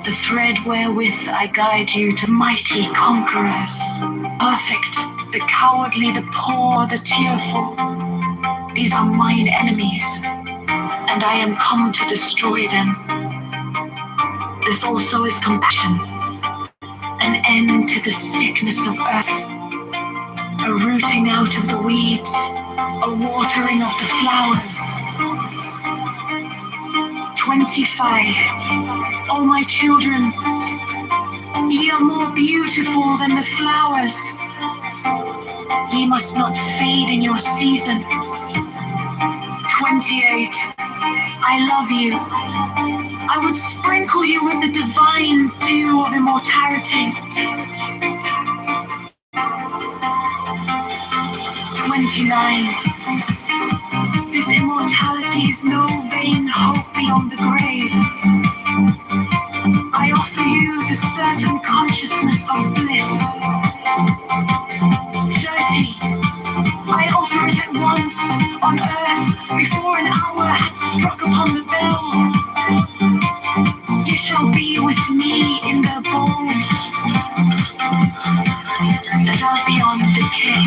the thread wherewith I guide you to mighty conquerors. Perfect, the cowardly, the poor, the tearful. These are mine enemies, and I am come to destroy them. This also is compassion, an end to the sickness of earth, a rooting out of the weeds, a watering of the flowers. 25. Oh, my children, ye are more beautiful than the flowers. Ye must not fade in your season. 28. I love you. I would sprinkle you with the divine dew of immortality. 29. This immortality is no vain hope beyond the grave. I offer you the certain consciousness of bliss. 30. I offer it at once on earth before an hour had struck upon the bell. You shall be with me in the bowls that are beyond decay.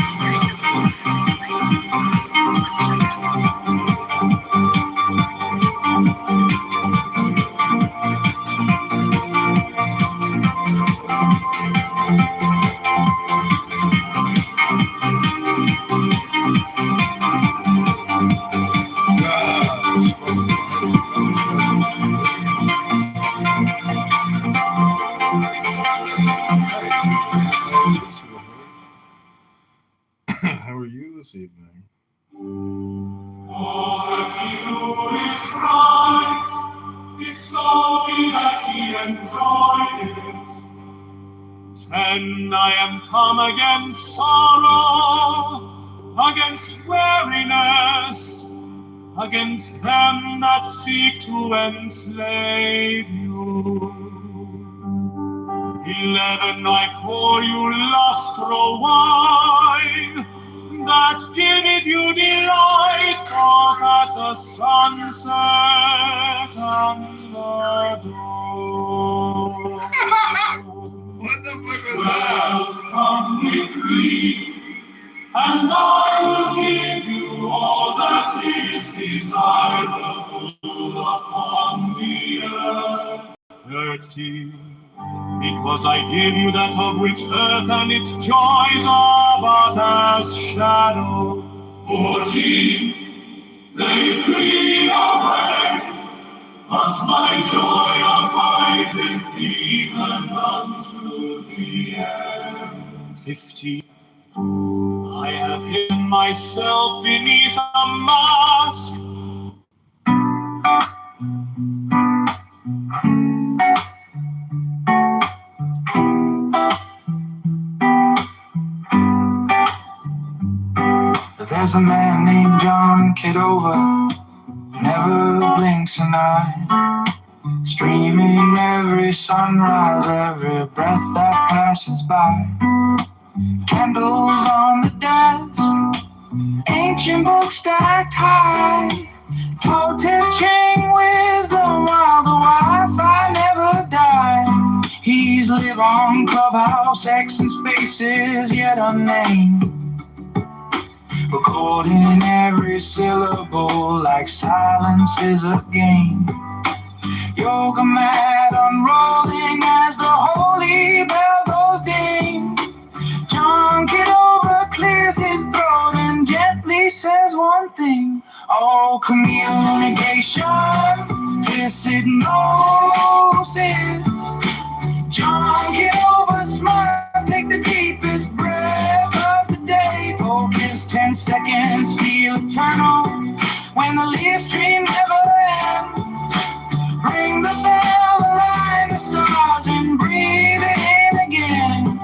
How are you this evening? All that he do is right, if so be that he enjoyed it. 10. I am come against sorrow, against weariness, against them that seek to enslave you. 11. I pour you lustral wine, that giveth you delight both at the sunset and the dawn. What the fuck was that? Come with me, and I will give you all that is desirable upon the earth. 13. Because I give you that of which earth and its joys are but as shadow. 14. They flee away, but my joy abideth even unto the end. 15. I have hidden myself beneath a mask. There's a man named John Kitover, never blinks an eye, streaming every sunrise, every breath that passes by. Candles on the desk, ancient books stacked high, tall teaching wisdom while the Wi-Fi never died. He's live on Clubhouse, X and Spaces yet unnamed, recording every syllable like silence is a game. Yoga mat unrolling as the holy bell goes ding. John Kitover clears his throat and gently says one thing. All communication, this hypnosis. John Kitover smiles, take the deepest breath of the day. Focus 10 seconds, feel eternal when the live stream never ends. Ring the bell, align the stars, and breathe in again.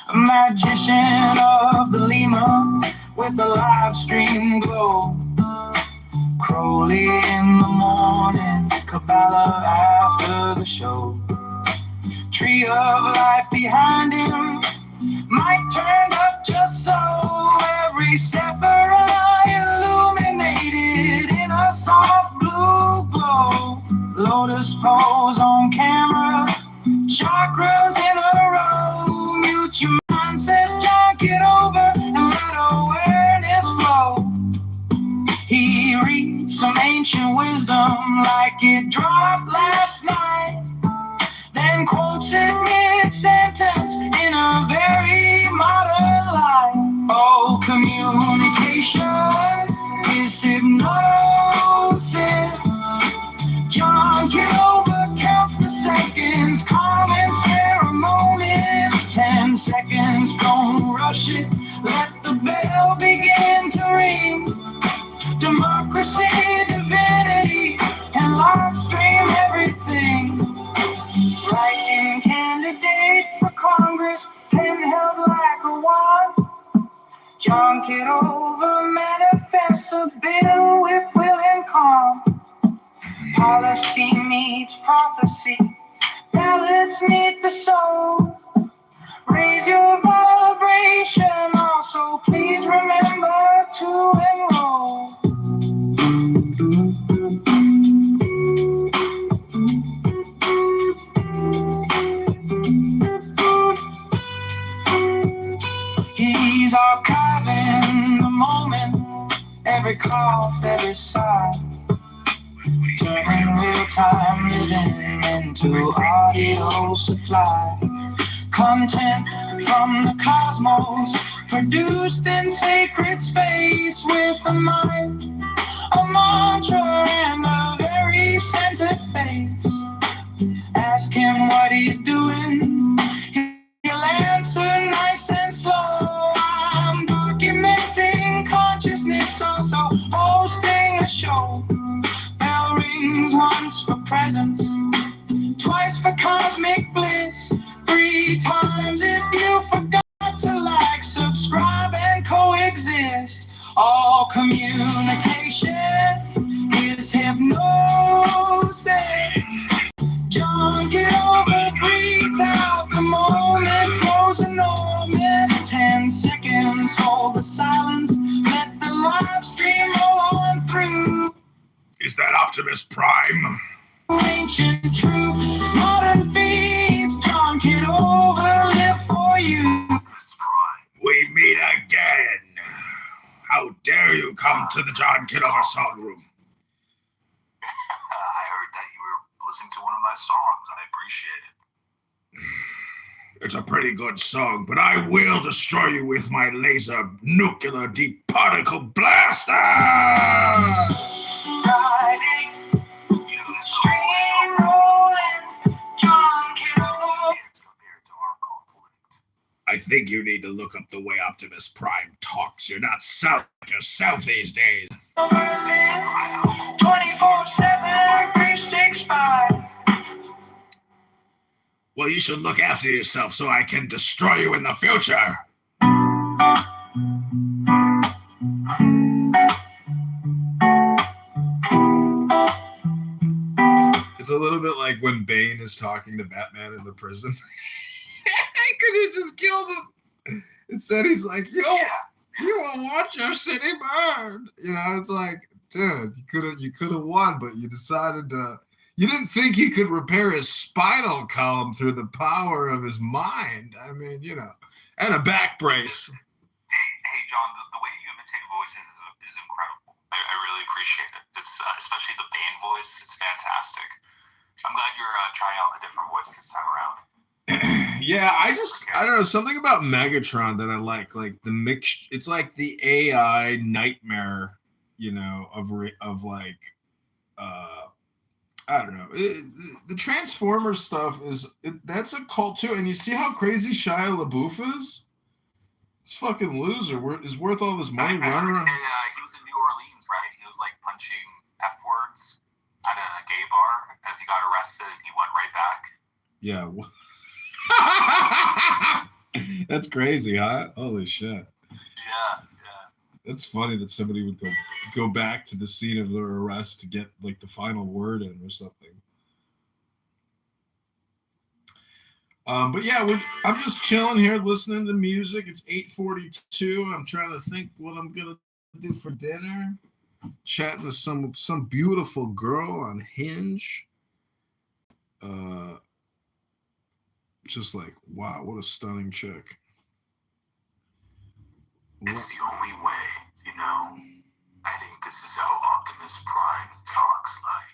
A magician of the Lima with a live stream glow. Crowley in the morning, Kabbalah after the show. Tree of life behind him, mic turned up just so. Every Sephirah illuminated lotus pose on camera. Chakras in a row. Mute your mind, says John Kitover, and let awareness flow. He reads some ancient wisdom like it dropped last night, then quotes it mid-sentence in a very modern light. Oh, communication is hypnosis. John Kitover counts the seconds, calm and ceremonious. 10 seconds, don't rush it, let the bell begin to ring. Democracy, divinity, and live stream everything. Writing candidate for Congress, pen held like a wand. John Kitover manifests a bill with will and calm. Policy meets prophecy, ballots meet the soul. Raise your vibration, also please remember to enroll. He's archiving the moment, every cough, every sigh, turning real-time living into audio supply. Content from the cosmos, produced in sacred space with a mind, a mantra, and a very centered face. Ask him what he's doing, he'll answer nice and slow. I'm documenting consciousness, also hosting a show. Bell rings once for presence, twice for cosmic bliss, 3 times if you forgot to like, subscribe, and coexist. All communication is hypnosis. John Kitover breathes out, the moment grows enormous. 10 seconds, hold the silence, let the live stream roll on through. Is that Optimus Prime? Ancient truth, modern feeds, John Kitover live for you. We meet again. How dare you come to the John Kitover song room? I heard that you were listening to one of my songs. I appreciate it. It's a pretty good song, but I will destroy you with my laser nuclear deep particle blaster! Riding, stream rolling, John Kitover. Compared to our conflict. I think you need to look up the way Optimus Prime talks. You're not selling yourself these days. 24/7, 365. Well, you should look after yourself so I can destroy you in the future. It's a little bit like when Bane is talking to Batman in the prison. Could you just killed him? Instead, he's like, yo, you will watch your city burn. You know, it's like, dude, you could have won, but you decided to. You didn't think he could repair his spinal column through the power of his mind. I mean, you know, and a back brace. Hey, John, the way you imitate voices is incredible. I really appreciate it. It's especially the Bane voice. It's fantastic. I'm glad you're trying out a different voice this time around. Yeah, I don't know, something about Megatron that I like the mix. It's like the AI nightmare, you know, of like, I don't know. The Transformers stuff that's a cult too. And you see how crazy Shia LaBeouf is? This fucking loser is worth all this money running around. He was in New Orleans, right? He was like punching F words at a gay bar as he got arrested, and he went right back. Yeah. That's crazy, huh? Holy shit. Yeah. That's funny that somebody would go back to the scene of their arrest to get like the final word in or something. But yeah, I'm just chilling here listening to music. It's 8:42. I'm trying to think what I'm gonna do for dinner. Chatting with some beautiful girl on Hinge. just like, wow, what a stunning chick. It's the only way, you know. I think this is how Optimus Prime talks like.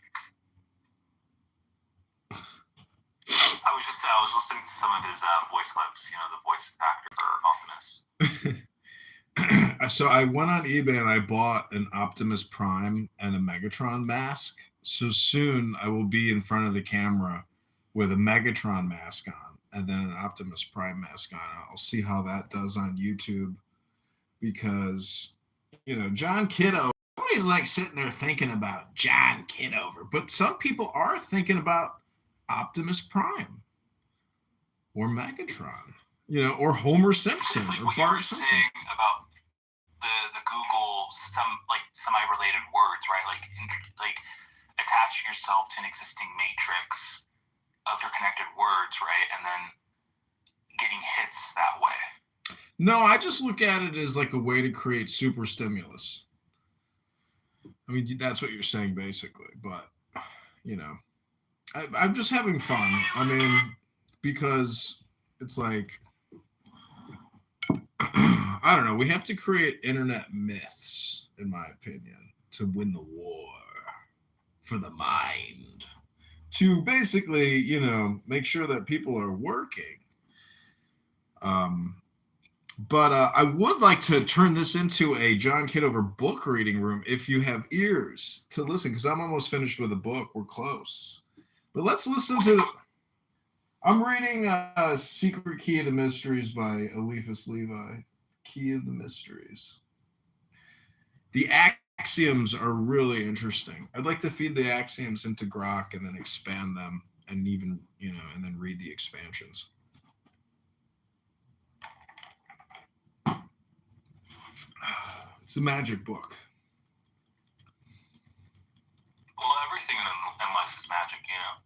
I was listening to some of his voice clips, you know, the voice actor for Optimus. So I went on eBay and I bought an Optimus Prime and a Megatron mask. So soon I will be in front of the camera with a Megatron mask on and then an Optimus Prime mask on. I'll see how that does on YouTube because, you know, John Kitover, nobody's like sitting there thinking about John Kitover, but some people are thinking about Optimus Prime or Megatron, you know, or Homer Simpson like or what Bart you were Simpson. saying about the Google semi-related words, right? Like attaching yourself to an existing matrix of your connected words, right? And then getting hits that way. No, I just look at it as like a way to create super stimulus. I mean, that's what you're saying basically, but you know, I'm just having fun. I mean, because it's like, I don't know, we have to create internet myths, in my opinion, to win the war for the mind. To basically, you know, make sure that people are working. But I would like to turn this into a John Kitover book reading room if you have ears to listen, because I'm almost finished with a book. We're close. But let's listen to... I'm reading Secret Key of the Mysteries by Eliphas Levi. Key of the Mysteries. The axioms are really interesting. I'd like to feed the axioms into Grok and then expand them and even, you know, and then read the expansions. It's a magic book. Well, everything in life is magic, you know.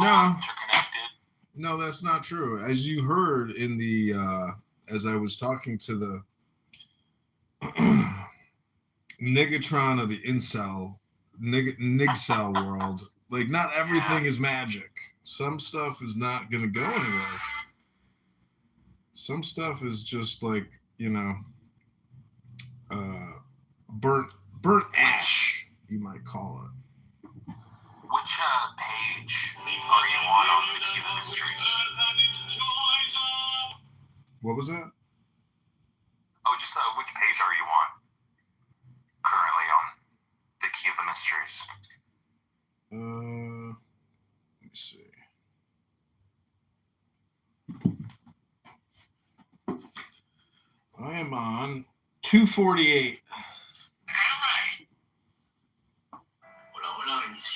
No. Interconnected. No, that's not true. As you heard in the, as I was talking to the Nigatron of the incel, Nigcel world, like not everything is magic. Some stuff is not going to go anywhere. Some stuff is just like, you know, burnt ash, you might call it. Which page are you on the Key of the Mysteries? What was that? Oh, just which page are you on currently on the Key of the Mysteries? Let me see. I am on 248.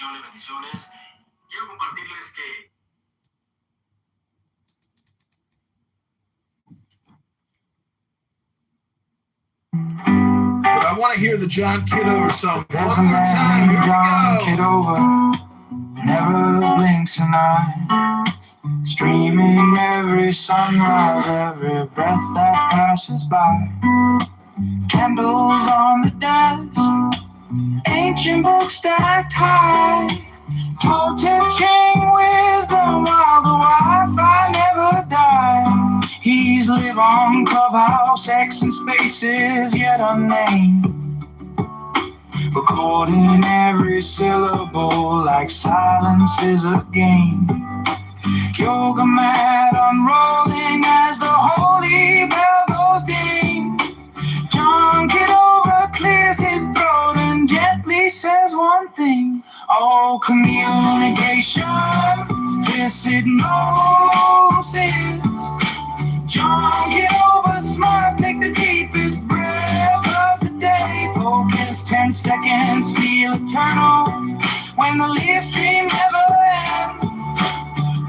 Hola, bendiciones. Quiero compartirles que But I want to hear the John Kitover song There's one a more time. man, Here John we go. Kitover, never blinks an eye, streaming every sunrise, every breath that passes by. Candles on the desk, ancient books stacked high, tall teaching wisdom while the Wi-Fi never died. He's live on Clubhouse, X and Spaces yet unnamed, recording every syllable like silence is a game. Yoga mat unrolling as the holy bell goes ding. John Kitover clears his throat and gently says one thing: all communication, this hypnosis. John Kitover smiles, take the deepest breath of the day. Focus 10 seconds, feel eternal when the live stream never ends.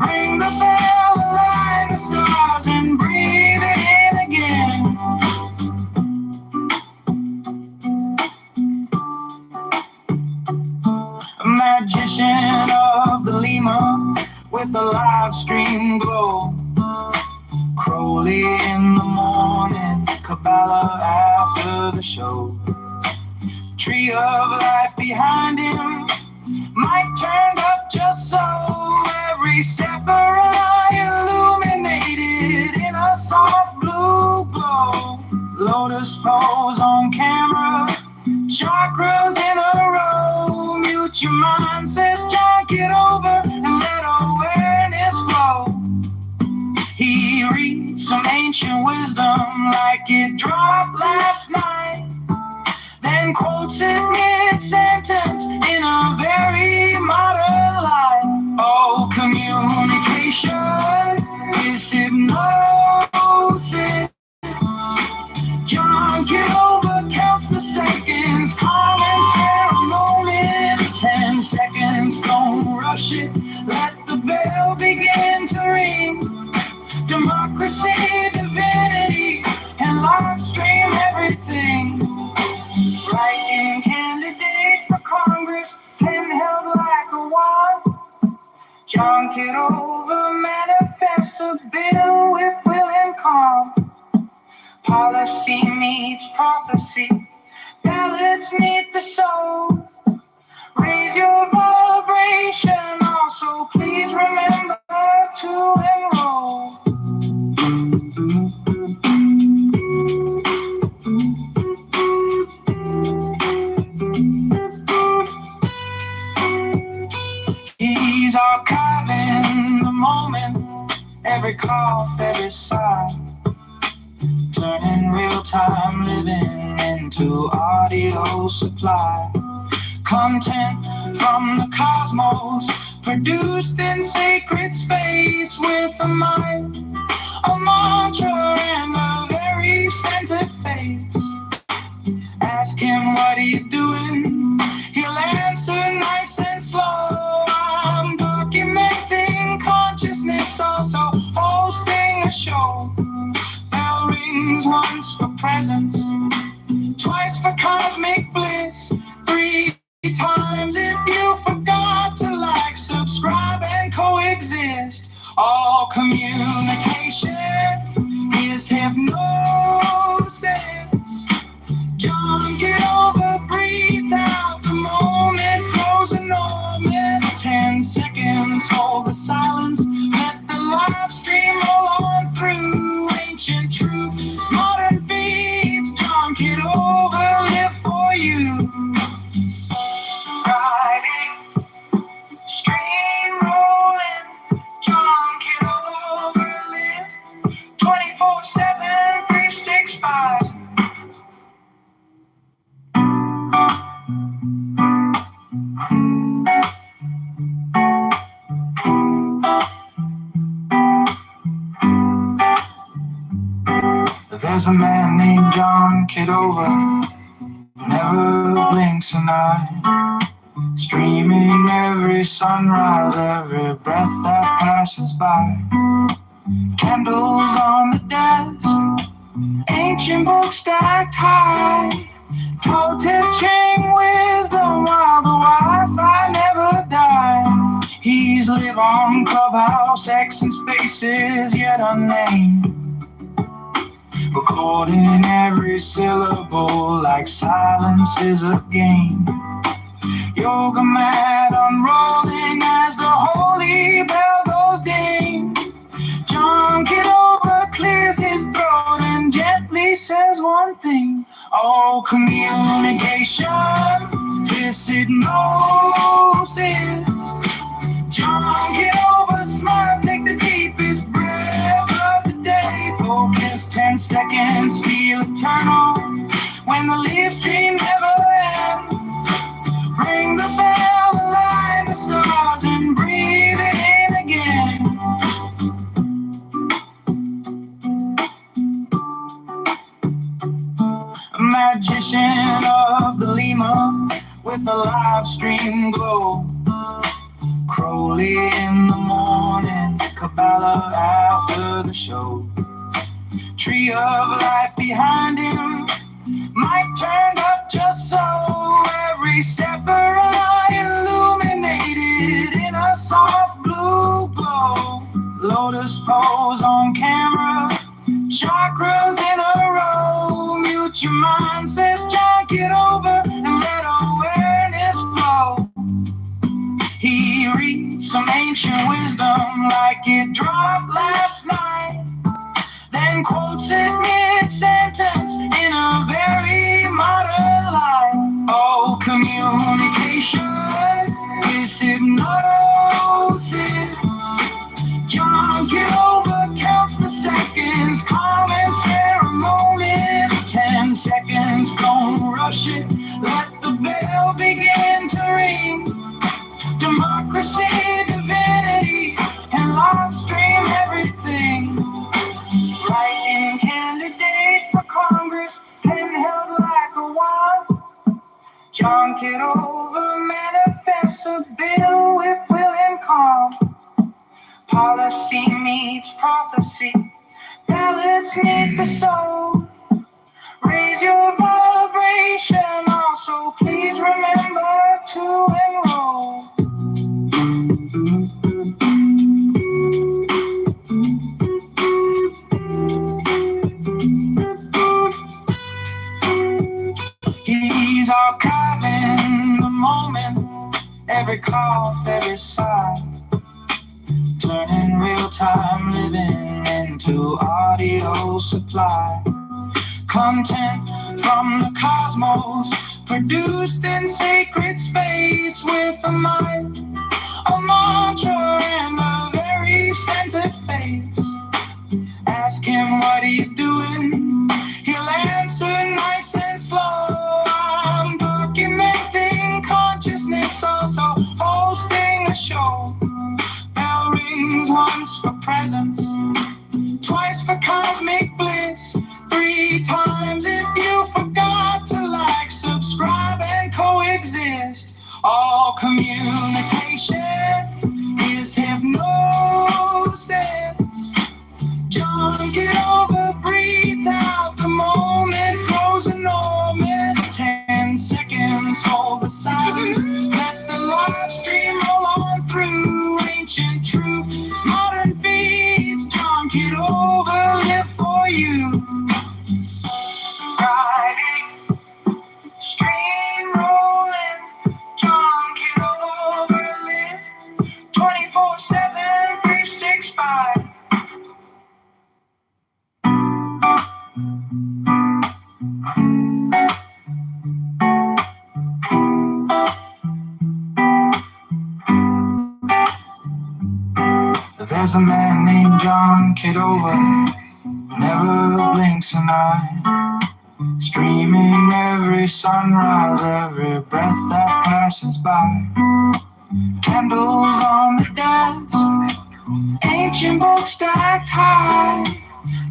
Ring the bell, align the stars, and breathe it in again. A magician of the Lima with a live stream glow. Crowley in the morning, Kabbalah after the show. Tree of life behind him, Mic turned up just so every sapphire illuminated in a soft blue glow. Lotus pose on camera, chakras in a row. Mute your mind, says John Kitover, and let awareness flow. He reads some ancient wisdom like it dropped last night, then quotes it mid-sentence in a very modern light. Oh, communication is hypnosis. John Kitover counts the seconds, calm and ceremony. 10 seconds, don't rush it, let the bell begin to ring. Democracy, divinity, and live stream everything. Writing candidate for Congress, pen held like a wand. John Kitover manifests a bill with will and calm. Policy meets prophecy, ballots meet the soul. Raise your vibration, also please remember to enroll. He's archiving the moment, every cough, every sigh, turning real-time living into audio supply. Content from the cosmos, produced in sacred space with a mind, a mantra, and a very centered face. Ask him what he's doing, he'll answer nice and slow. I'm documenting consciousness, also hosting a show. Bell rings once for presence, twice for cosmic bliss, 3 times if you forgot to like, subscribe, and coexist. All communication is hypnosis. John Kitover breathes out, the moment grows enormous. 10 seconds, hold the silence, let the live stream roll on through. Ancient truth, modern feeds, John Kitover live for you. Riding, stream rolling, John Kitover lives 24/7, 365. There's a man named John Kitover, never blinks an eye, streaming every sunrise, every breath that passes by. Candles on the desk, ancient books stacked high, toe-touching wisdom while the Wi-Fi never died. He's live on Clubhouse, X and Spaces yet unnamed, recording every syllable like silence is a game. Yoga mat unrolling as the holy bell goes ding. John Kitover clears his throat and gently says one thing. Oh, communication, this hypnosis. John Kitover smiles, take the deepest breath of the day. Focus 10 seconds, feel eternal when the live stream never ends. Ring the bell, align the stars, and breathe it in again. A magician of the Lima with a live stream glow. Crowley in the morning, Kabbalah after the show. Tree of life behind him, mic turned up just so every sapphire illuminated in a soft blue glow. Lotus pose on camera, chakras in a row. Mute your mind, says John Kitover, and let awareness flow. ancient wisdom like it dropped last night, then quotes it mid-sentence in a very modern light. Oh, communication is hypnosis. John Kitover counts the seconds, common ceremonies. 10 seconds, don't rush it, let the bell begin to ring. Democracy, divinity, and live stream everything. Writing candidate for Congress, pen held like a wand. John Kitover manifests a bill with will and calm. Policy meets prophecy, ballots meet the soul. Raise your vibration, also please remember to enroll. He's archiving the moment, every cough, every sigh, turning real-time living into audio supply. Content from the cosmos, produced in sacred space with a mic, a mantra, and a very centered face. Ask him what he's doing, he'll answer nice and slow. I'm documenting consciousness, also hosting a show. Bell rings once for presence, twice for cosmic bliss, 3 times if you forgot to like, subscribe, and coexist. All communication is hypnosis. John Kitover breathes out, the moment grows enormous. 10 seconds, hold the silence, let the live stream roll on through. Ancient truth, modern feeds, John Kitover live for you. Riding, stream rolling, John Kitover live 24/7, 365. There's a man named John Kitover, never blinks an eye, streaming every sunrise, every breath that passes by. Candles on the desk, ancient books stacked high,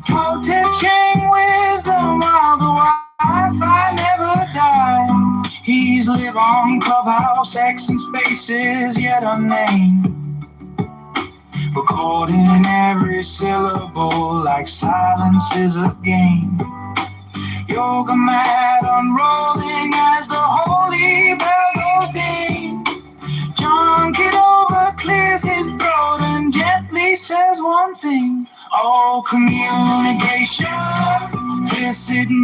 taught teaching wisdom while the Wi-Fi never died. He's live on Clubhouse, X and Spaces, yet unnamed, recording every syllable like silence is a game. Yoga mat unrolling as the holy bell goes ding. John Kitover clears his throat and gently says one thing. Oh, communication, this hypnosis.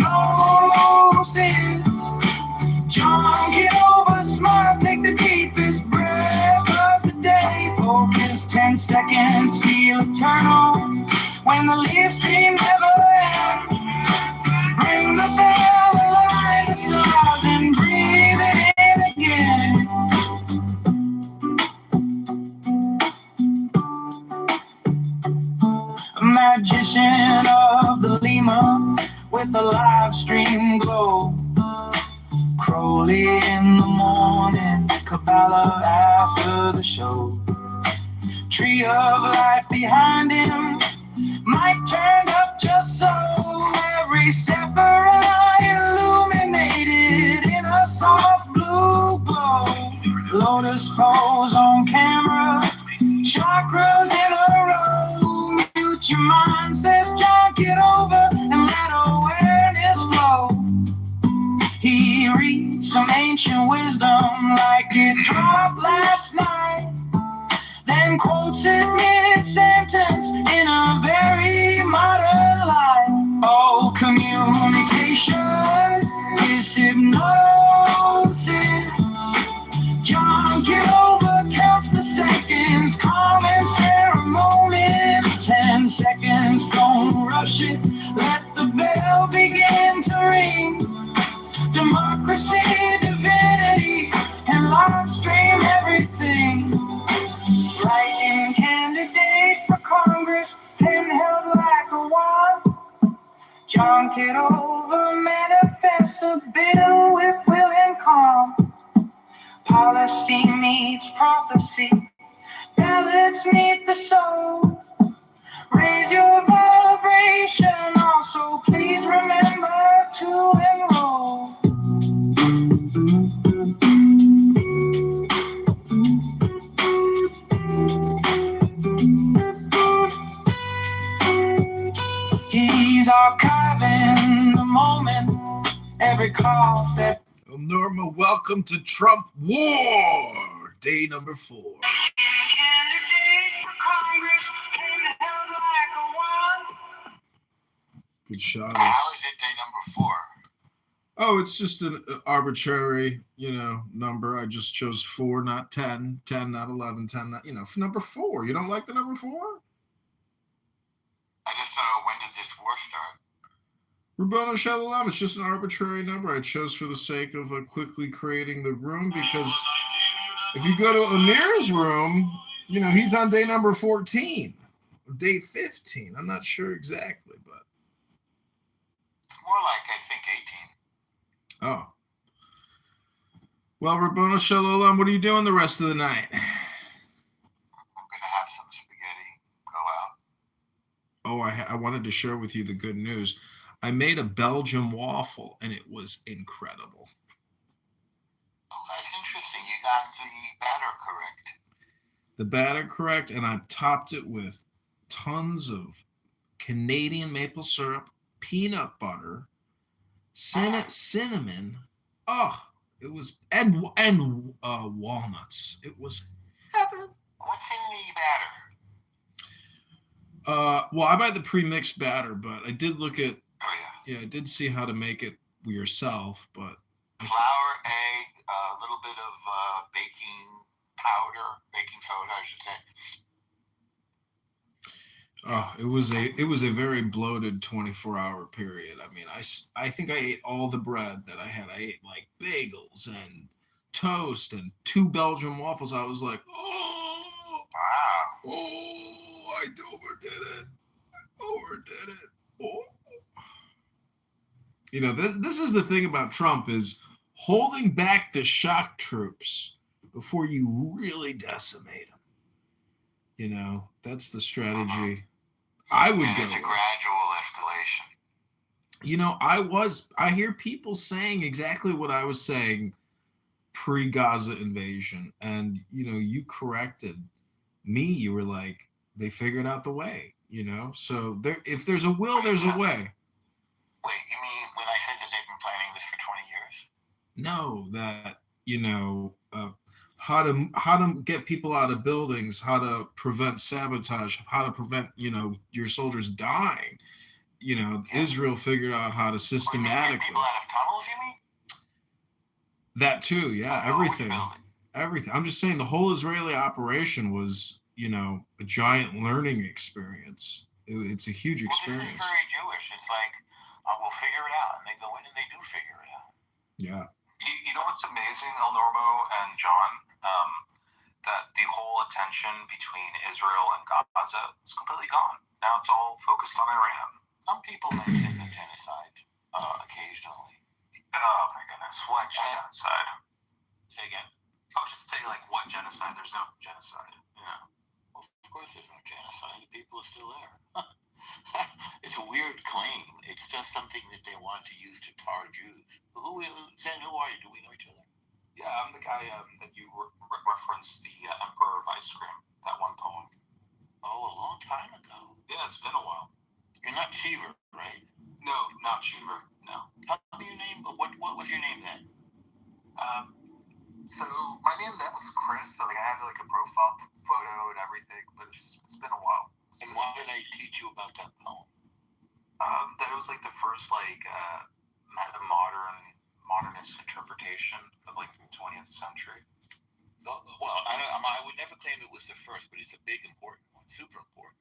John Kitover smiles, take the deepest breath of the day. Focus 10 seconds, feel eternal when the live stream never ends. Ring the bell, align the stars, and breathe it in again. A magician of the Lima with a live stream glow. Crowley in the morning, Kabbalah after the show. Tree of life behind him, mic turned up just so. Every Sephirah illuminated in a soft blue glow. Lotus pose on camera, chakras in a row. Mute your mind, says John Kitover, and let awareness flow. He reads some ancient wisdom like it dropped last night, then quotes it mid-sentence in a very modern light. Oh, communication is hypnosis. John Kitover counts the seconds, calm democracy, divinity, and live stream everything. Writing candidate for Congress, pen held like a wand. John Kitover manifests a bill with will and calm. Policy meets prophecy, ballots meet the soul. Raise your vibration, also please remember to enroll. He's archiving the moment, every cough that. Well, Norma, welcome to Trump War, day number 4. Candidate for Congress, pen held like a wand. Good shot. How is it day number 4? Oh, it's just an arbitrary, number. I just chose 4, not 10. 10, not 11. 10, not, for number 4. You don't like the number 4? I just don't know, when did this war start? Rabboni Shalom, it's just an arbitrary number I chose for the sake of quickly creating the room, because if you go to Amir's room, he's on day number 14, or day 15. I'm not sure exactly, but. It's more like, I think, 18. Oh. Well, Rabboni Shalom, what are you doing the rest of the night? I'm going to have some spaghetti, go out. Oh, I wanted to share with you the good news. I made a Belgian waffle, and it was incredible. Oh, that's interesting. You got the batter correct. The batter correct, and I topped it with tons of Canadian maple syrup, peanut butter, cinnamon. Oh, it was and walnuts. It was heaven. What's in the batter? Well, I buy the pre-mixed batter, but I did look at. Oh, yeah. Yeah, I did see how to make it yourself, but. Flour, egg, a little bit of baking powder, baking soda, I should say. Oh, it was a very bloated 24-hour period. I mean, I think I ate all the bread that I had. I ate like bagels and toast and 2 Belgian waffles. I was like, oh, Wow. oh, I overdid it. Oh. This is the thing about Trump, is holding back the shock troops before you really decimate them. That's the strategy I would go It's a with. gradual escalation. I hear people saying exactly what I was saying pre-Gaza invasion, and you corrected me. You were like, they figured out the way, so if there's a will, there's a way. Wait, you mean when I said that they've been planning this for 20 years? No, that how to get people out of buildings, how to prevent sabotage, how to prevent your soldiers dying. Israel figured out how to systematically. Get people out of tunnels, you mean? That too, yeah, everything. I'm just saying the whole Israeli operation was, a giant learning experience. It's a huge experience. This is very Jewish. It's like, we'll figure it out, and they go in and they do figure it out. Yeah. You know what's amazing, El Normo and John? That the whole attention between Israel and Gaza is completely gone. Now it's all focused on Iran. Some people mention the genocide occasionally. Oh my goodness, what genocide? Say again. I was just saying, like, what genocide? There's no genocide, Well, of course there's no genocide. The people are still there. It's a weird claim. It's just something that they want to use to tar Jews. Who are you? Do we know each other? Yeah, I'm the guy that you referenced, the Emperor of Ice Cream, that one poem. Oh, a long time ago. Yeah, it's been a while. You're not Cheever, right? No, not Cheever, no. Tell me your name. What was your name then? So my name then was Chris, so I had like a profile photo and everything, but it's been a while. And why did I teach you about that poem? That it was like the first modernist interpretation of like the 20th century. Well, I would never claim it was the first, but it's a big important one, super important.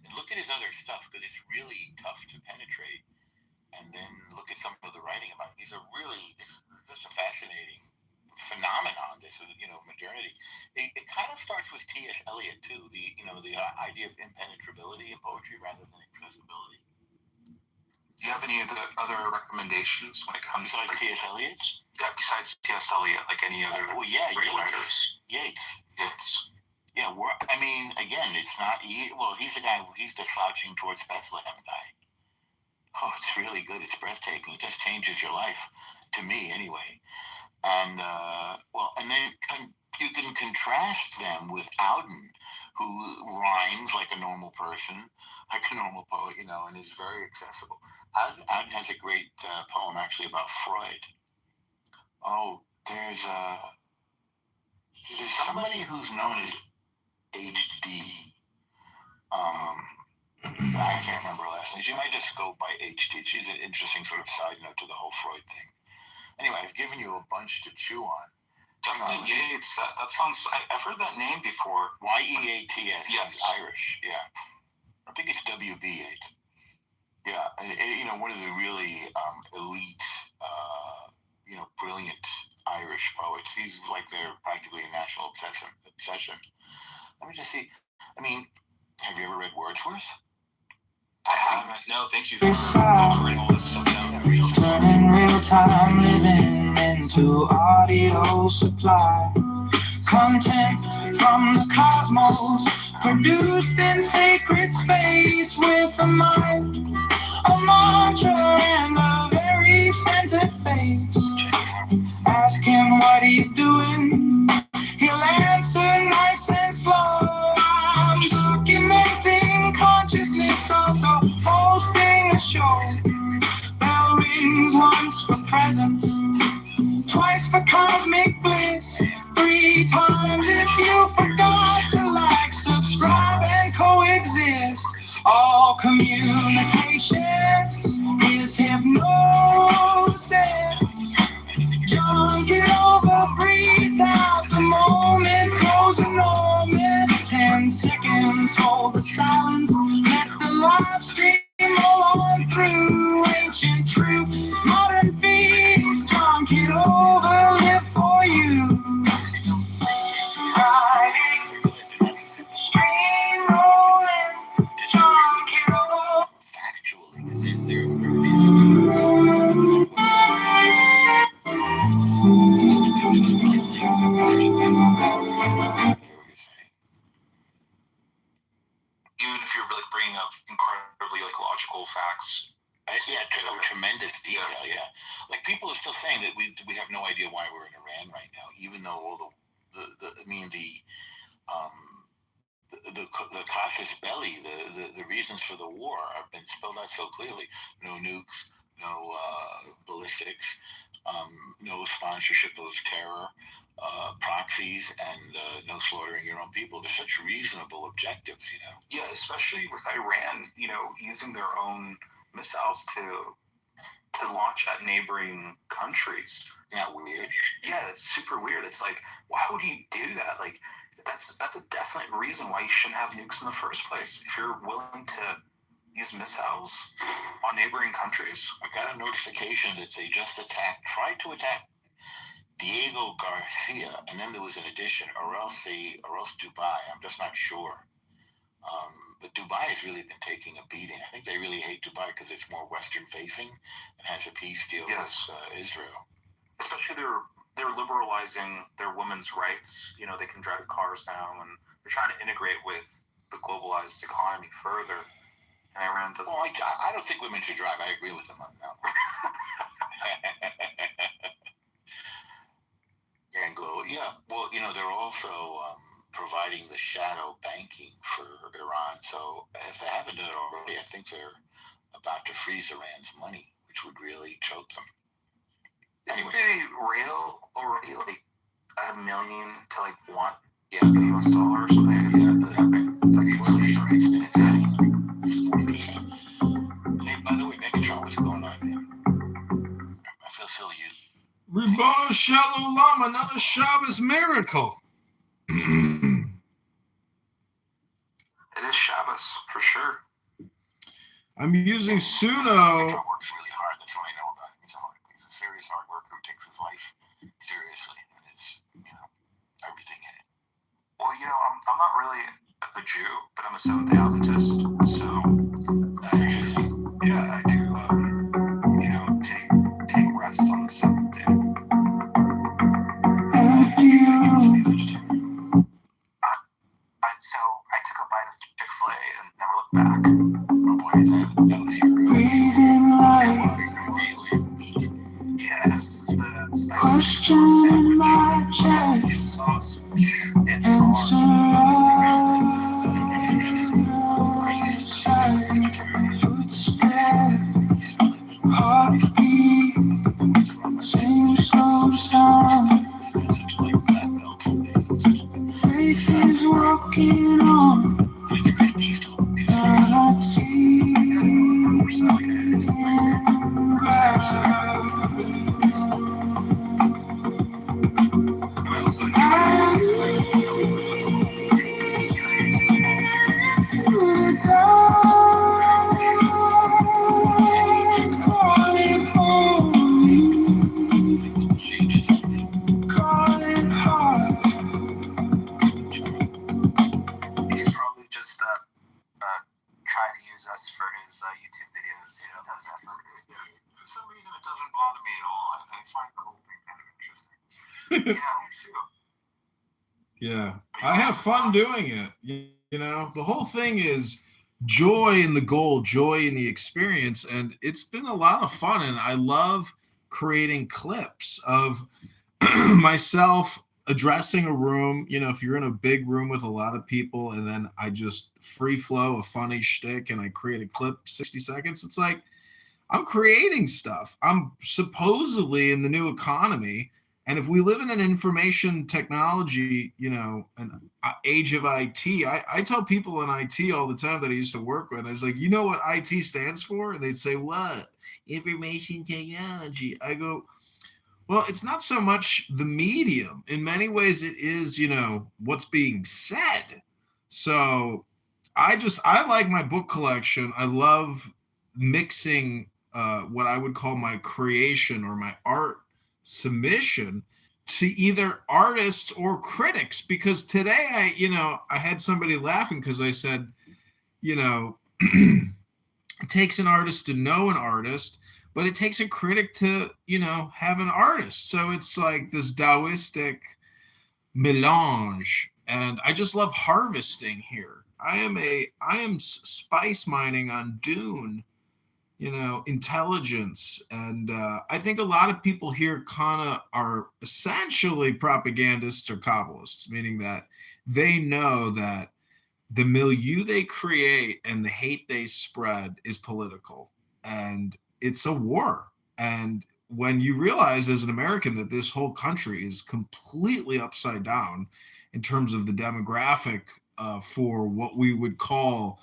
And look at his other stuff, because it's really tough to penetrate. and then look at some of the writing about it. It's just a fascinating phenomenon, this, modernity. It kind of starts with T.S. Eliot too, the idea of impenetrability in poetry rather than accessibility. Do you have any other recommendations when it comes besides to T.S. Eliot? Yeah, besides T.S. Eliot, like any other great writers? Yates. Yeah, again, it's not. He's the guy. He's the slouching towards Bethlehem guy. Oh, it's really good. It's breathtaking. It just changes your life, to me anyway. And and then you can contrast them with Auden, who rhymes like a normal person, like a normal poet, and is very accessible. Auden has a great poem actually about Freud. Oh, there's somebody who's known as HD. I can't remember her last name. She might just go by HD. She's an interesting sort of side note to the whole Freud thing. Anyway, I've given you a bunch to chew on. Definitely Yates. That sounds. I've heard that name before. Yeats. Yes. Irish. Yeah. I think it's W.B. Yeats. Yeah. One of the really elite, brilliant Irish poets. He's like they're practically a national obsession. Let me just see. Have you ever read Wordsworth? I haven't. No, thank you for covering all this stuff down. Turning real time living into audio supply. Content from the cosmos, produced in sacred space with a mind, a mantra, and a very centered face. Ask him what he's doing, he'll answer nice and slow. I'm documenting consciousness, also hosting a show. Bell rings once for presence, twice for cosmic bliss, 3 times if you forgot to like, subscribe, and coexist. All communication is hypnosis. John Kitover breathes out, the moment goes enormous. 10 seconds, hold the silence, let the live stream roll on through. Ancient truth, modern feeds, John Kitover live for you. Riding, stream rolling, John Kitover. Factually, because they're very Even if you're like bringing up incredibly like logical facts. Tremendous detail, yeah. Like people are still saying that we have no idea why we're in Iran right now, even though all the casus belli, the reasons for the war have been spelled out so clearly. No nukes, no ballistics, no sponsorship of terror, proxies, and no slaughtering your own people. They're such reasonable objectives, Yeah, especially with Iran, using their own missiles to launch at neighboring countries. Isn't that weird? Yeah, it's super weird. It's like, why would you do that? Like, that's a definite reason why you shouldn't have nukes in the first place. If you're willing to use missiles on neighboring countries. I got a notification that they just tried to attack Diego Garcia, and then there was an addition, or else Dubai. I'm just not sure. But Dubai has really been taking a beating. I think they really hate Dubai because it's more Western facing and has a peace deal with Israel. Especially they're liberalizing their women's rights. They can drive cars now, and they're trying to integrate with the globalized economy further. And Iran doesn't. Well, I don't think women should drive. I agree with them on that one. Well, they're also providing the shadow banking for Iran. So if they haven't done it already, I think they're about to freeze Iran's money, which would really choke them. Isn't they rail already like $1 million to like $1 US or something? It's like inflation rate's been insane, like 40%. Hey, by the way, Megatron, what's going on, man? I feel silly. Ribono Shalom, another Shabbos miracle. It is Shabbos for sure. I'm using Suno. Megatron works really hard. I'm not really a Jew, but I'm a Seventh-day Adventist. So, yeah, I do, take rest on the seventh day. So I took a bite of Chick-fil-A and never looked back. Oh boy, that was your Yes, the spicy Question in my chest, sauce. It's footsteps, heartbeat, same slow sound. Faith is walking on, not seeing He's probably just trying to use us for his YouTube videos. You know, For some reason, it doesn't bother me at all. I find the whole thing kind of interesting. Yeah, me too. Yeah, I have fun doing it. You know, the whole thing is joy in the goal, joy in the experience, and it's been a lot of fun. And I love creating clips of myself addressing a room. You know, if you're in a big room with a lot of people, and then I just free flow a funny shtick, and I create a clip 60 seconds. It's like I'm creating stuff. I'm supposedly in the new economy. And if we live in an information technology, you know, an age of IT, I tell people in IT all the time that I used to work with, I was like, you know what IT stands for? And they'd say, what? Information technology. I go, well, it's not so much the medium. In many ways, it is, you know, what's being said. So I like my book collection. I love mixing what I would call my creation or my art submission to either artists or critics, because today I had somebody laughing because I said, you know, it takes an artist to know an artist, but it takes a critic to, you know, have an artist. So it's like this Taoistic melange, and I just love harvesting here. I am spice mining on Dune, you know, intelligence. And I think a lot of people here kind of are essentially propagandists or Kabbalists, meaning that they know that the milieu they create and the hate they spread is political, and it's a war. And when you realize as an American that this whole country is completely upside down in terms of the demographic for what we would call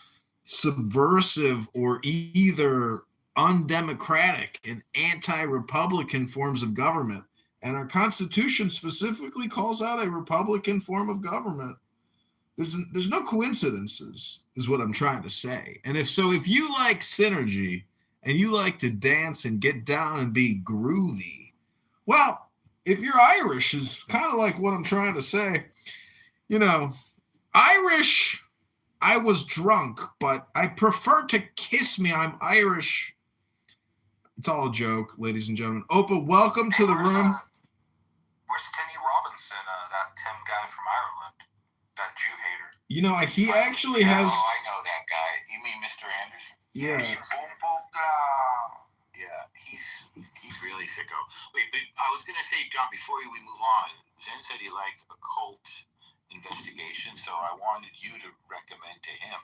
subversive or either undemocratic and anti-republican forms of government, and our Constitution specifically calls out a Republican form of government, there's no coincidences, is what I'm trying to say. And if you like synergy and you like to dance and get down and be groovy, well, if you're Irish, is kind of like what I'm trying to say. You know, Irish, I was drunk, but I prefer to kiss me. I'm Irish. It's all a joke, ladies and gentlemen. Opa, welcome to the room. Where's Timmy Robinson, that Tim guy from Ireland? That Jew hater. You know, he actually has. Oh, I know that guy. You mean Mr. Anderson? Yeah. Yeah, he's really sicko. Wait, but I was gonna say, John, before we move on, Zen said he liked occult investigation, so I wanted you to recommend to him.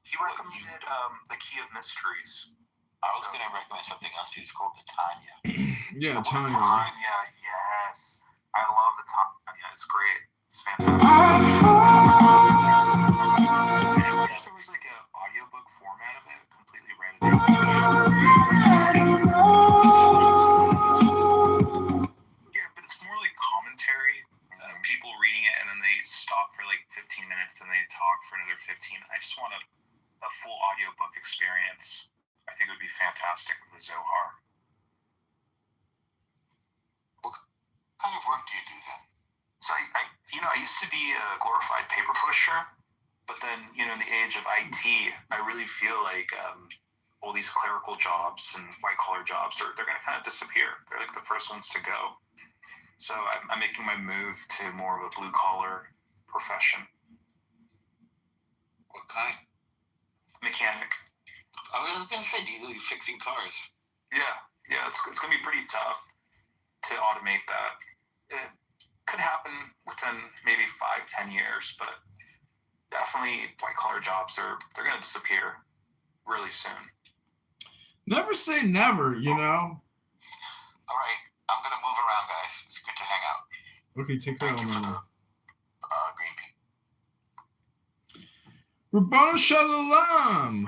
He recommended The Key of Mysteries. I was gonna recommend something else too. It's called the Tanya. Yeah, Tanya. Tanya, yes. I love the Tanya. It's great. It's fantastic. I wish there was like an audiobook format of it, completely read it. Yeah, but it's more like commentary. People reading it and then they stop for like 15 minutes and they talk for another 15. I just want a full audiobook experience. I think it would be fantastic with the Zohar. What kind of work do you do then? So I I used to be a glorified paper pusher, but then, in the age of IT, I really feel like all these clerical jobs and white-collar jobs, they're going to kind of disappear. They're like the first ones to go. So I'm making my move to more of a blue-collar profession. What kind? Mechanic. I was going to say, do you fixing cars? Yeah, it's going to be pretty tough to automate that. It could happen within maybe 5-10 years, but definitely white-collar jobs, they're going to disappear really soon. Never say never, All right, I'm going to move around, guys. It's good to hang out. Okay, take care, Thank you for Elena. the green bean. Rabbanu Shalom,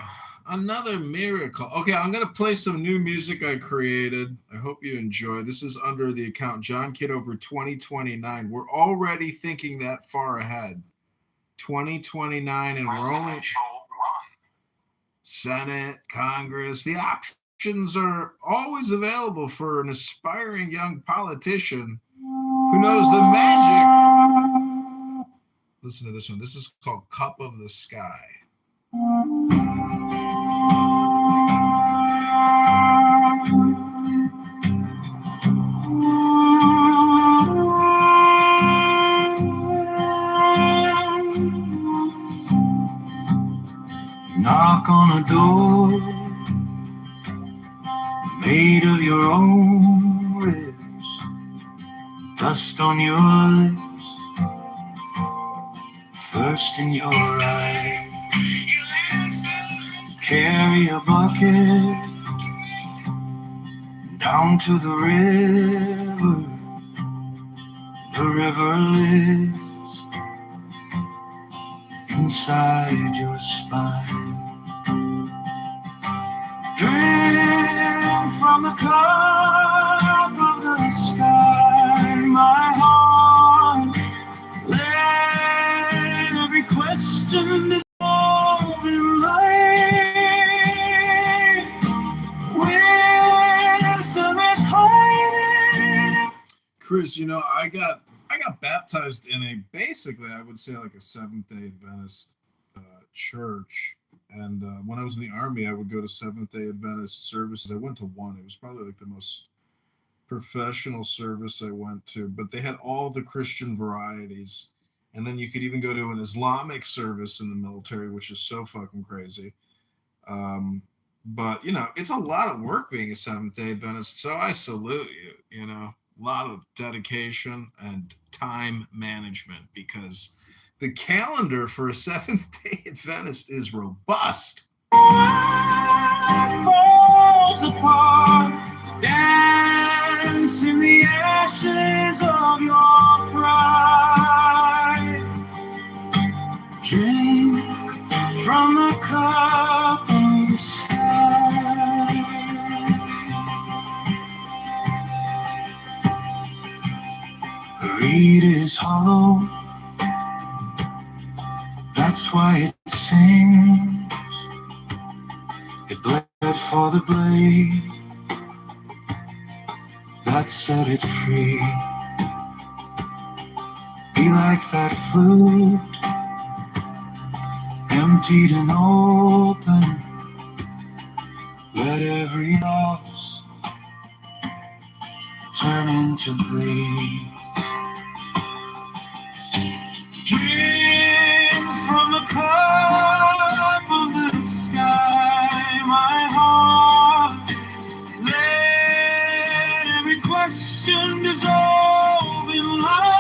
another miracle. Okay, I'm going to play some new music I created. I hope you enjoy. This is under the account John Kitover 2029. We're already thinking that far ahead. 2029, and we're only Senate, Congress. The options are always available for an aspiring young politician who knows the magic. Listen to this one. This is called Cup of the Sky. Knock on a door made of your own ribs, dust on your lips, thirst in your eyes. Carry a bucket down to the river. The river lives inside your spine. Drink from the cup of the sky, my heart. Let every question dissolve in light. Wisdom is hiding. Chris, I got baptized in basically, I would say, like a Seventh-day Adventist church. And when I was in the Army, I would go to Seventh-day Adventist services. I went to one. It was probably like the most professional service I went to. But they had all the Christian varieties. And then you could even go to an Islamic service in the military, which is so fucking crazy. But, it's a lot of work being a Seventh-day Adventist. So I salute you, a lot of dedication and time management, because the calendar for a Seventh-day Adventist is robust. Falls apart, dance in the ashes of your pride. Drink from the cup of the sky. The reed is hollow, that's why it sings. It bled for the blade that set it free. Be like that flute, emptied and open. Let every loss turn into bleed. Drink from the cup of the sky, my heart. Let every question dissolve in light.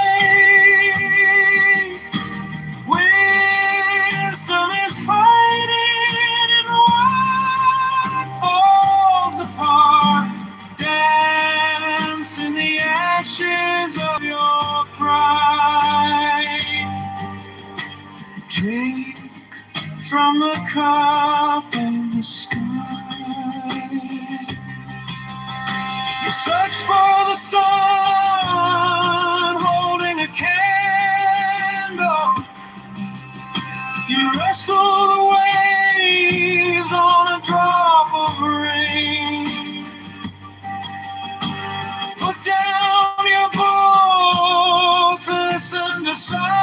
Wisdom is hiding in what falls apart. Dance in the ashes of your pride. Drink from the cup of the sky. You search for the sun, holding a candle. You wrestle the waves on a drop of rain. Put down your book, listen to silence.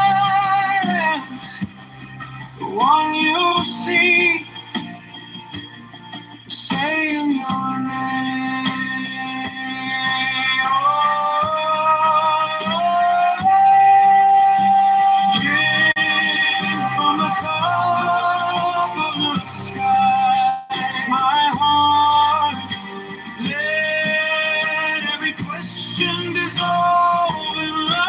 one you see, saying your name. Drink from the cup of the sky, my heart. Let every question dissolve in light.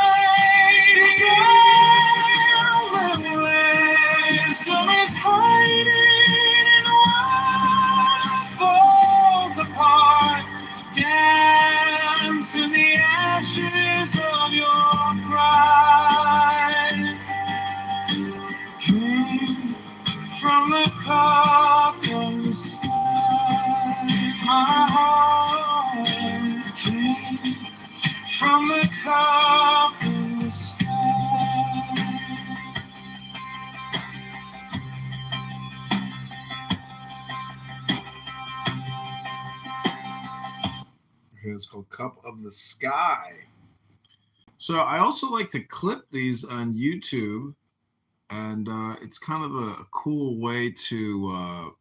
Wisdom is hiding in what falls apart. Dance in the ashes of your pride. Drink from the cup of the sky, my heart. Drink from the cup of the sky. Okay, it's called Cup of the Sky. So I also like to clip these on YouTube, and it's kind of a cool way to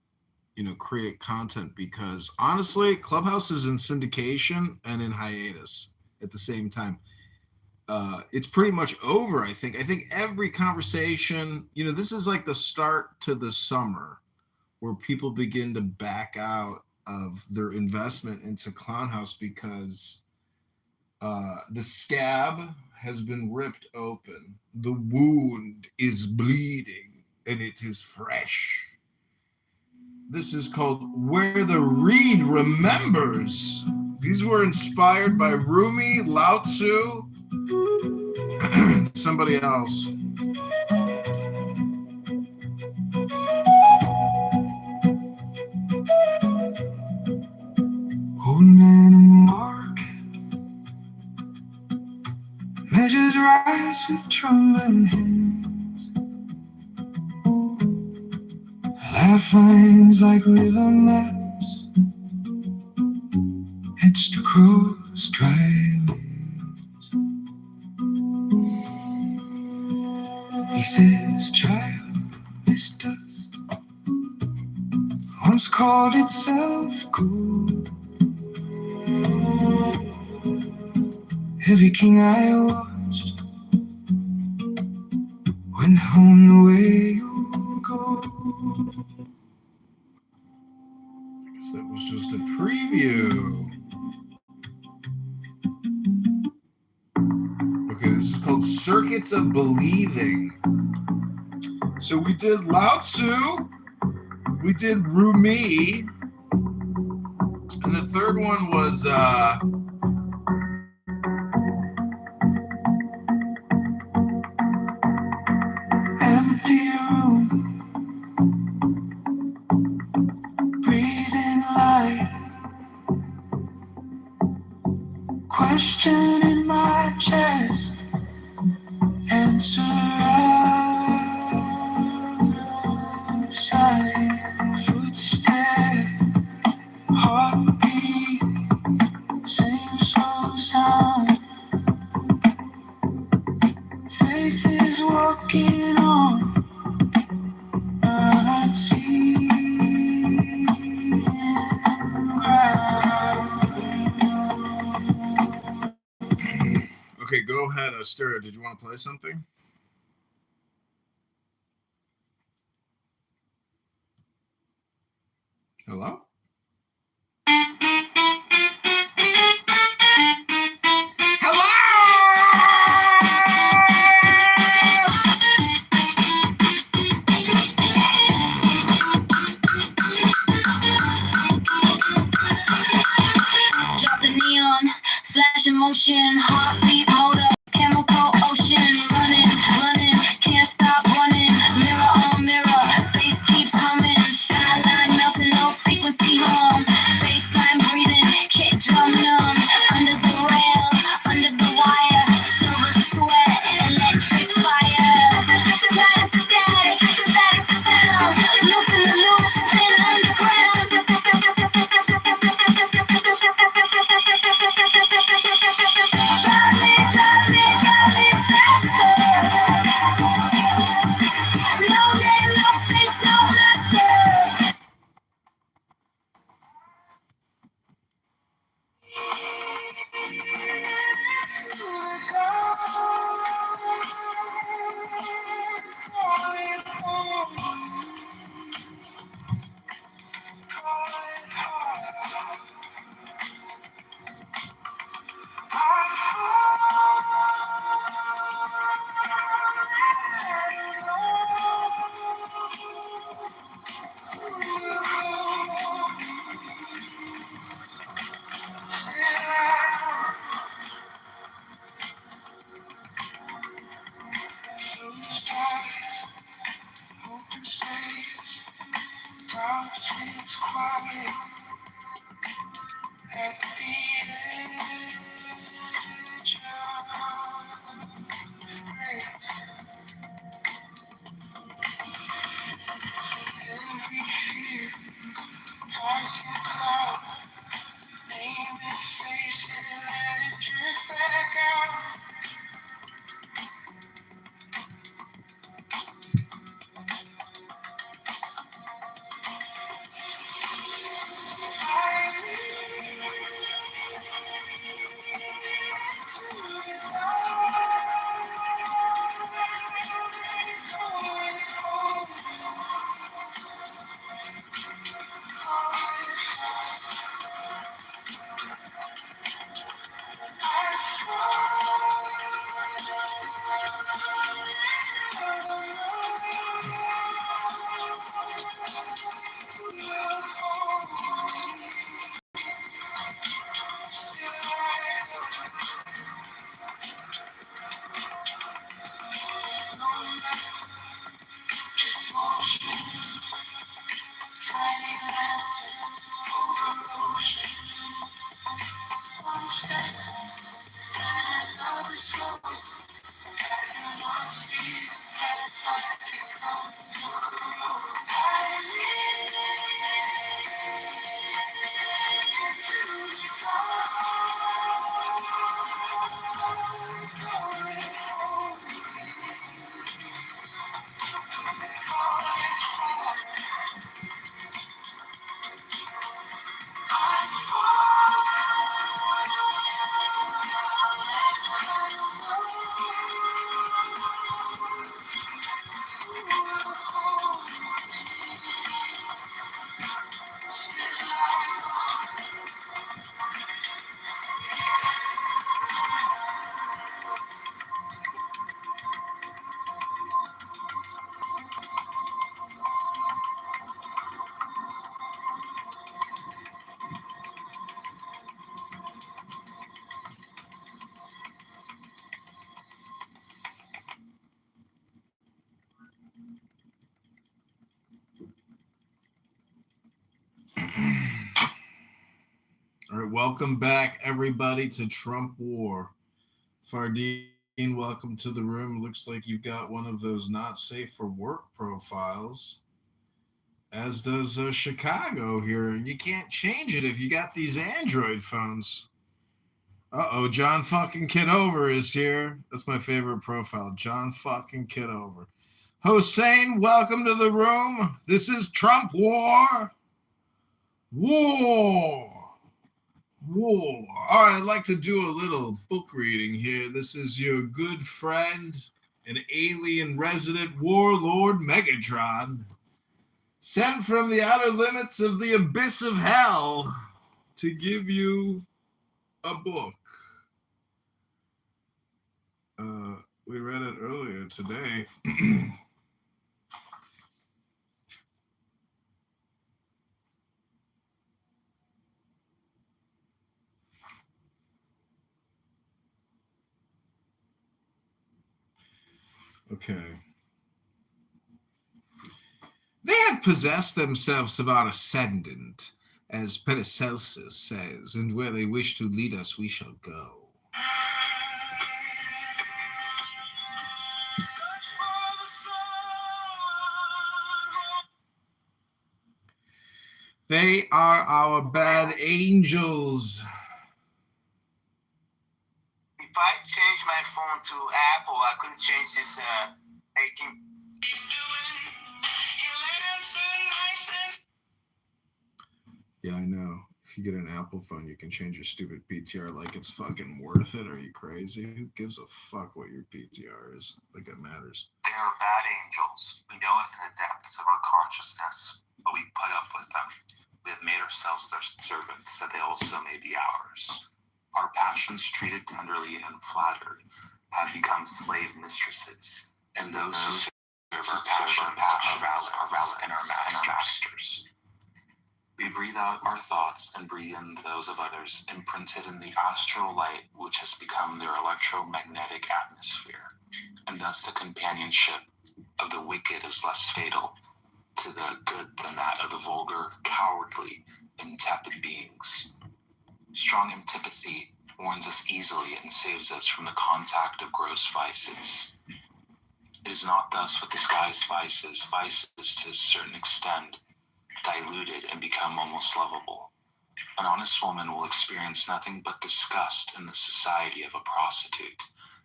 create content, because honestly, Clubhouse is in syndication and in hiatus at the same time. It's pretty much over, I think. I think every conversation, this is like the start to the summer where people begin to back out of their investment into Clownhouse because the scab has been ripped open. The wound is bleeding and it is fresh. This is called Where the Reed Remembers. These were inspired by Rumi, Lao Tzu, somebody else. Old man in the market measures rice with trembling hands. Lifelines like river maps etched across dry lands. He says, child, this dust once called itself gold. Every king I watched went home the way you go. I guess that was just a preview. Okay, this is called Circuits of Believing. So we did Lao Tzu, we did Rumi, and the third one was Empty room, breathing light, question in my chest, answer outside, footstep, heartbeat, same slow sound. Faith is walking on unseen ground. okay, go ahead, Astera. Did you want to play something? Hello? Drop the neon, flash in motion, heartbeat, motor, chemical ocean, running, can't stop running, mirror on mirror, face keeps humming, skyline melting, no frequency It's quiet at the edge of grace. Every fear, passing cloud, name it, face it, and let it drift back out. Tiny lantern over ocean, one step and another slow. I cannot see that I become. I live into the dark, going home, calling home. I fall. All right, welcome back, everybody, to Trump War. Fardeen, welcome to the room. Looks like you've got one of those not safe for work profiles, as does Chicago here. And you can't change it if you got these Android phones. Uh-oh, John fucking Kitover is here. That's my favorite profile, John fucking Kitover. Hossein, welcome to the room. This is Trump War. War. All right, I'd like to do a little book reading here. This is your good friend, an alien resident warlord Megatron, sent from the outer limits of the abyss of hell to give you a book. We read it earlier today. Okay. They have possessed themselves of our ascendant, as Paracelsus says, and where they wish to lead us, we shall go. They are our bad angels. If I change my phone to Apple, I couldn't change this 18. Yeah, I know. If you get an Apple phone, you can change your stupid PTR like it's fucking worth it. Are you crazy? Who gives a fuck what your PTR is? Like it matters. They are bad angels. We know it in the depths of our consciousness, but we put up with them. We have made ourselves their servants, that they also may be ours. Our passions, treated tenderly and flattered, have become slave mistresses, and those who serve our passions are our masters. We breathe out our thoughts and breathe in those of others, imprinted in the astral light which has become their electromagnetic atmosphere, and thus the companionship of the wicked is less fatal. To to the good than that of the vulgar, cowardly, and tepid beings. Strong antipathy warns us easily and saves us from the contact of gross vices. It is not thus with disguised vices, vices to a certain extent diluted and become almost lovable. An honest woman will experience nothing but disgust in the society of a prostitute,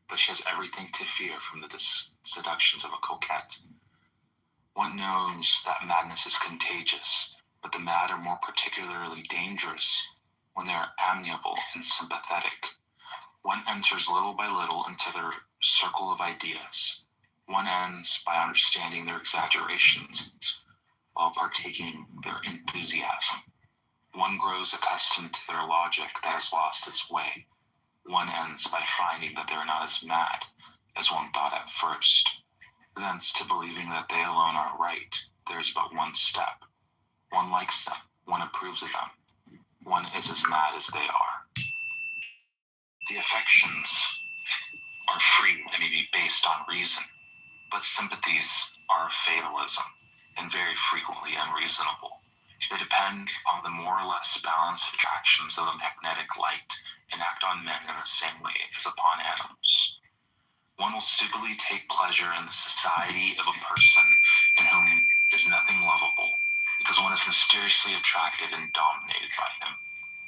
but she has everything to fear from the seductions of a coquette. One knows that madness is contagious, but the mad are more particularly dangerous when they are amiable and sympathetic. One enters little by little into their circle of ideas. One ends by understanding their exaggerations while partaking their enthusiasm. One grows accustomed to their logic that has lost its way. One ends by finding that they are not as mad as one thought at first. Thence to believing that they alone are right, there is but one step. One likes them, one approves of them. One is as mad as they are. The affections are free and may be based on reason, but sympathies are fatalism and very frequently unreasonable. They depend on the more or less balanced attractions of the magnetic light and act on men in the same way as upon animals. One will stupidly take pleasure in the society of a person in whom is nothing lovable, because one is mysteriously attracted and dominated by him.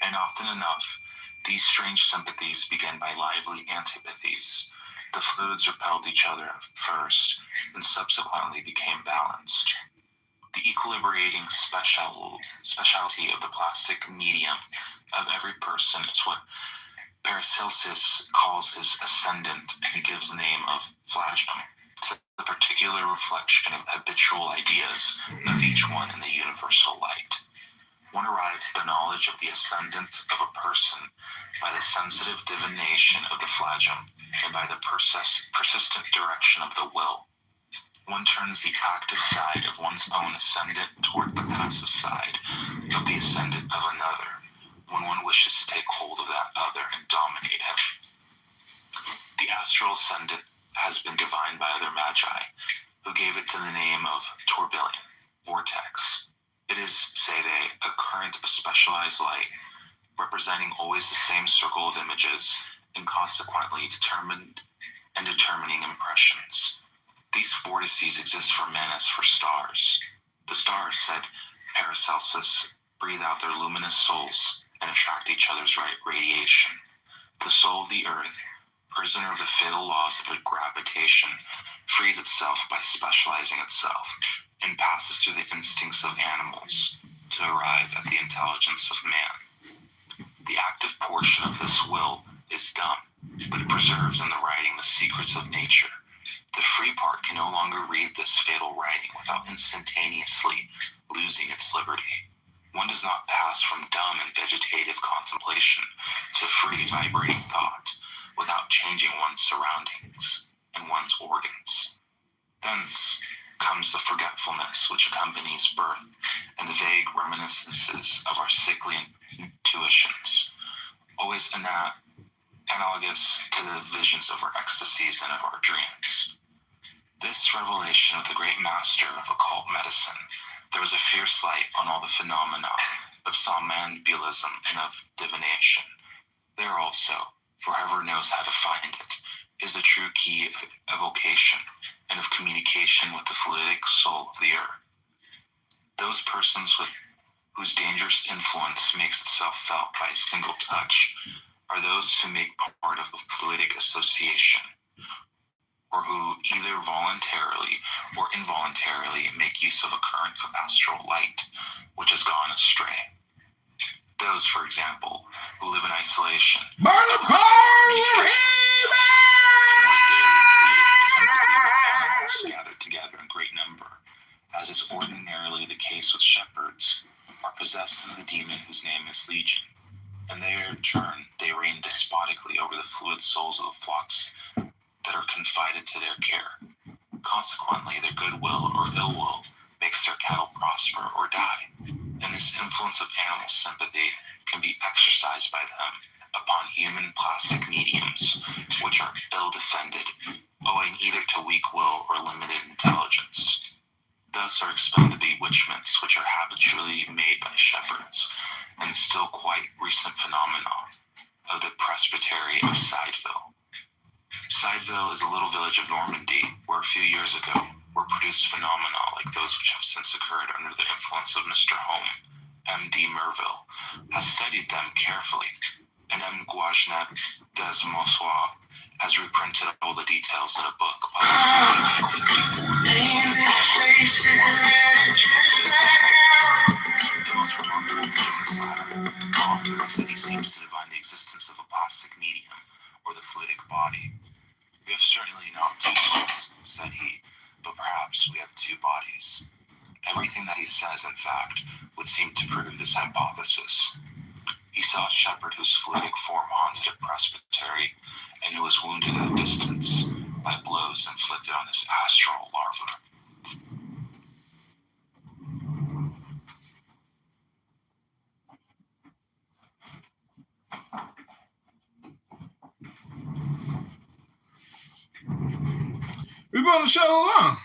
And often enough, these strange sympathies begin by lively antipathies. The fluids repelled each other at first, and subsequently became balanced. The equilibrating specialty of the plastic medium of every person is what Paracelsus calls his ascendant and gives the name of flagellum to the particular reflection of the habitual ideas of each one in the universal light. One arrives at the knowledge of the ascendant of a person by the sensitive divination of the flagellum and by the persistent direction of the will. One turns the active side of one's own ascendant toward the passive side of the ascendant of another, when one wishes to take hold of that other and dominate him. The astral ascendant has been divined by other magi, who gave it to the name of tourbillon, vortex. It is, say they, a current of specialized light, representing always the same circle of images, and consequently determining impressions. These vortices exist for men as for stars. The stars, said Paracelsus, breathe out their luminous souls and attract each other's radiation. The soul of the earth, prisoner of the fatal laws of gravitation, frees itself by specializing itself and passes through the instincts of animals to arrive at the intelligence of man. The active portion of this will is dumb, but it preserves in the writing the secrets of nature. The free part can no longer read this fatal writing without instantaneously losing its liberty. One does not pass from dumb and vegetative contemplation to free vibrating thought without changing one's surroundings and one's organs. Thence comes the forgetfulness which accompanies birth and the vague reminiscences of our sickly intuitions, always analogous to the visions of our ecstasies and of our dreams. This revelation of the great master of occult medicine, there was a fierce light on all the phenomena of somnambulism and of divination. There also, for whoever knows how to find it, is the true key of evocation and of communication with the fluidic soul of the earth. Those persons whose dangerous influence makes itself felt by a single touch are those who make part of the fluidic association, or who either voluntarily or involuntarily make use of a current of astral light which has gone astray. Those, for example, who live in isolation, By the powers of gathered together in great number, as is ordinarily the case with shepherds, are possessed of the demon whose name is Legion, and in turn they reign despotically over the fluid souls of the flocks that are confided to their care. Consequently, their goodwill or ill will makes their cattle prosper or die, and this influence of animal sympathy can be exercised by them upon human plastic mediums, which are ill defended, owing either to weak will or limited intelligence. Thus are explained the bewitching movements which are habitually made by shepherds, and the still quite recent phenomenon of the presbytery of Sideville. Sideville is a little village of Normandy where a few years ago were produced phenomena like those which have since occurred under the influence of Mr. Home. M.D. Merville has studied them carefully, and M. Guagenat des Mossois has reprinted all the details in a book published in 1854. The most remarkable thing in this author is that he seems to divine the existence of a plastic medium, or the fluidic body. We have certainly not two souls, said he, but perhaps we have two bodies. Everything that he says, in fact, would seem to prove this hypothesis. He saw a shepherd whose fluidic form haunted a presbytery, and who was wounded at a distance by blows inflicted on his astral larva. We brought the show along.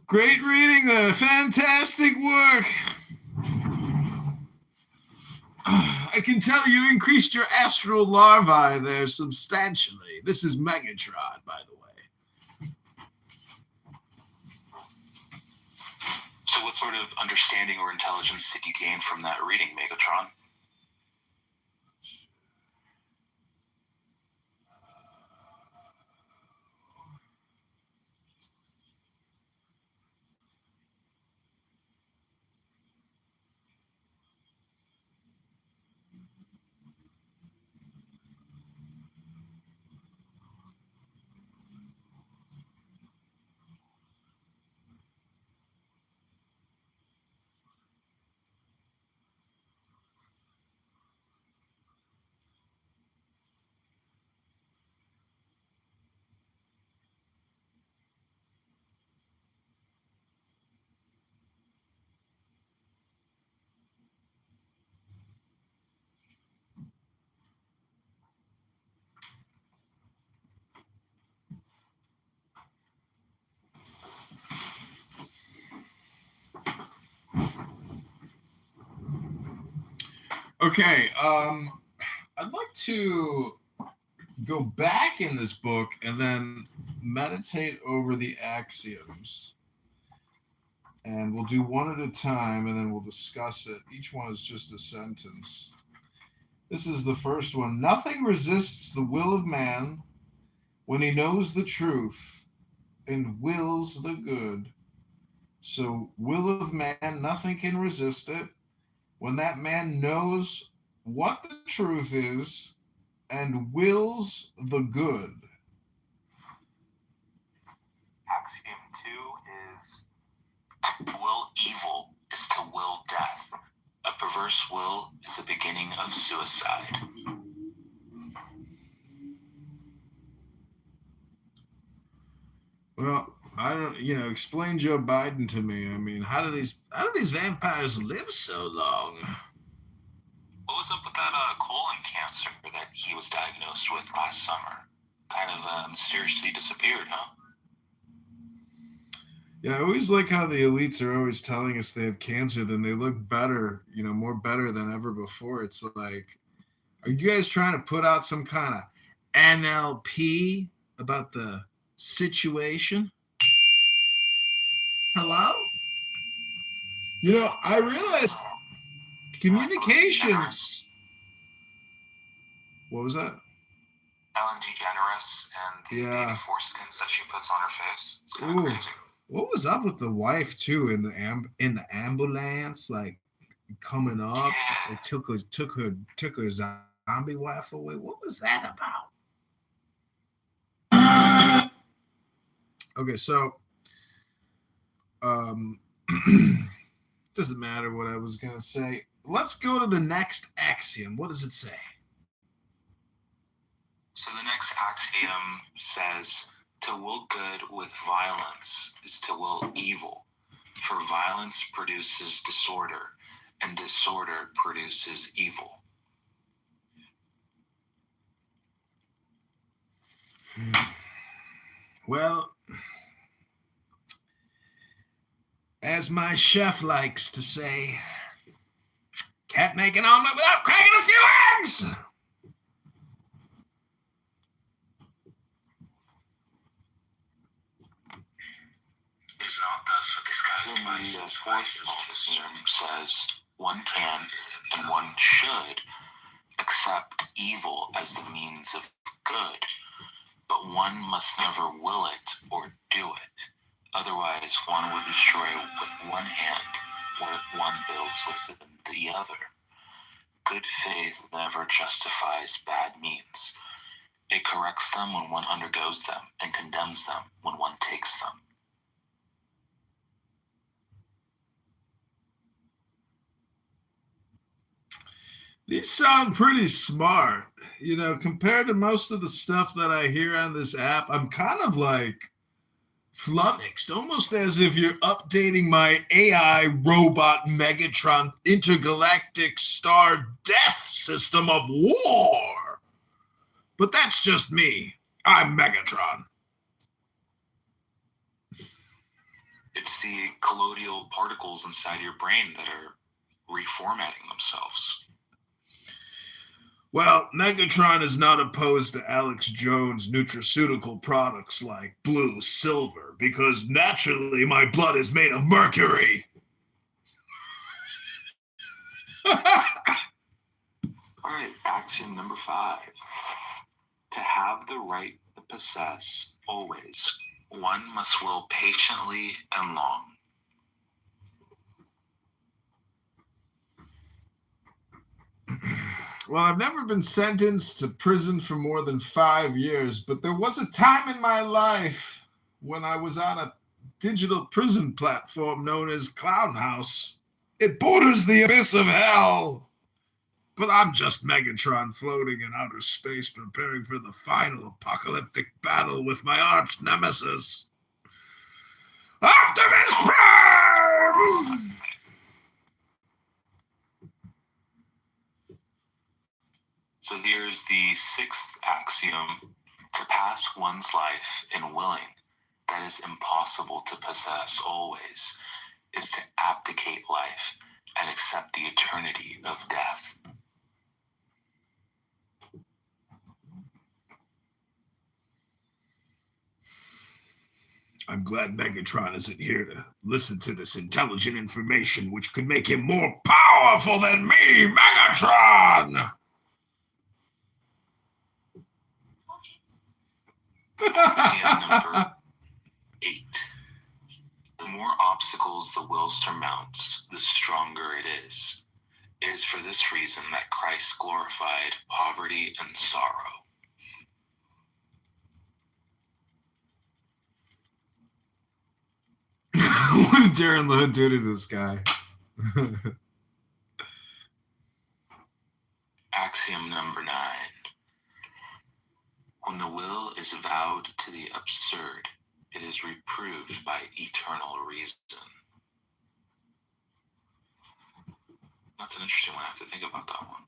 Great reading there. Fantastic work. I can tell you increased your astral larvae there substantially. This is Megatron, by the way. So what sort of understanding or intelligence did you gain from that reading, Megatron? Okay, I'd like to go back in this book and then meditate over the axioms. And we'll do one at a time, and then we'll discuss it. Each one is just a sentence. This is the first one. Nothing resists the will of man when he knows the truth and wills the good. So, will of man, nothing can resist it. When that man knows what the truth is and wills the good. Axiom 2 is to will evil is to will death. A perverse will is the beginning of suicide. Well, I don't, explain Joe Biden to me. I mean, how do these vampires live so long? What was up with that colon cancer that he was diagnosed with last summer? Kind of mysteriously disappeared, huh? Yeah, I always like how the elites are always telling us they have cancer, then they look better, more better than ever before. It's like, are you guys trying to put out some kind of NLP about the situation? Hello? I realized communication. What was that? Ellen DeGeneres and the baby foreskins that she puts on her face. It's kind of crazy. What was up with the wife too in the ambulance, like coming up? Yeah. They took her zombie wife away. What was that about? Okay, so doesn't matter what I was gonna say. Let's go to the next axiom. What does it say? So the next axiom says, to will good with violence is to will evil, for violence produces disorder, and disorder produces evil. Well, As my chef likes to say, can't make an omelet without cracking a few eggs! It's not thus with this guy's vices. Vices says one can and one should accept evil as the means of good, but one must never will it or do it. Otherwise, one would destroy with one hand what one builds with the other. Good faith never justifies bad means. It corrects them when one undergoes them and condemns them when one takes them. These sound pretty smart. You know, compared to most of the stuff that I hear on this app, I'm kind of like flummoxed, almost as if you're updating my AI robot Megatron intergalactic star death system of war. But that's just me. I'm Megatron. It's the colloidal particles inside your brain that are reformatting themselves. Well, Megatron is not opposed to Alex Jones' nutraceutical products like Blue Silver, because naturally my blood is made of mercury. All right, axiom number 5. To have the right to possess always, one must will patiently and long. Well, I've never been sentenced to prison for more than 5 years, but there was a time in my life when I was on a digital prison platform known as Clown House. It borders the abyss of hell. But I'm just Megatron floating in outer space, preparing for the final apocalyptic battle with my arch nemesis, Optimus Prime! So here's the 6th axiom. To pass one's life in willing that is impossible to possess always is to abdicate life and accept the eternity of death. I'm glad Megatron isn't here to listen to this intelligent information, which could make him more powerful than me, Megatron! Axiom number 8. The more obstacles the will surmounts, the stronger it is. It is for this reason that Christ glorified poverty and sorrow. What did Darren Lowe do to this guy? Axiom number 9. When the will is vowed to the absurd, it is reproved by eternal reason. That's an interesting one. I have to think about that one.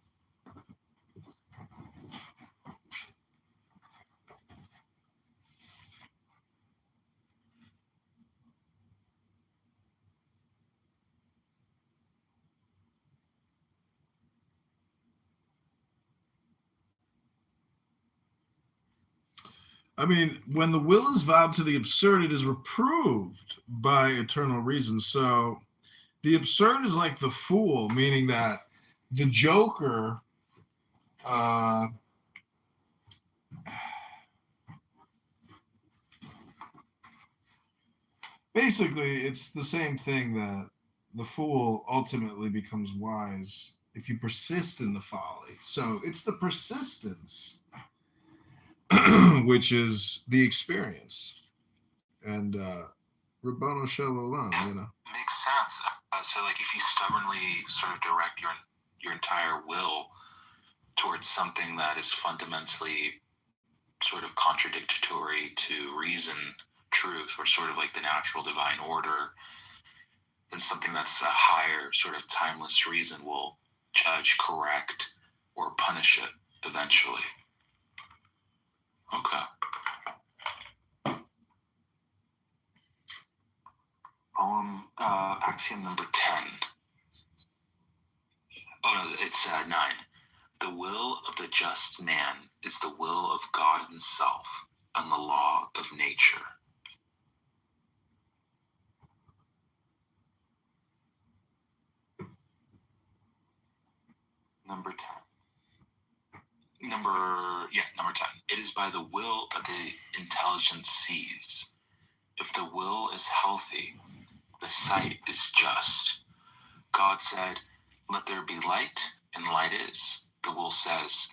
I mean, when the will is vowed to the absurd, it is reproved by eternal reason. So the absurd is like the fool, meaning that the Joker basically it's the same thing, that the fool ultimately becomes wise if you persist in the folly. So it's the persistence which is the experience. And Rabbano Shalom, you know. Makes sense. So, like, if you stubbornly sort of direct your entire will towards something that is fundamentally sort of contradictory to reason, truth, or sort of like the natural divine order, then something that's a higher sort of timeless reason will judge, correct, or punish it eventually. Okay. Axiom number 10. Oh no, it's 9. The will of the just man is the will of God himself and the law of nature. Number 10. Number 10. It is by the will that the intelligence sees. If the will is healthy, the sight is just. God said, "Let there be light," and light is. The will says,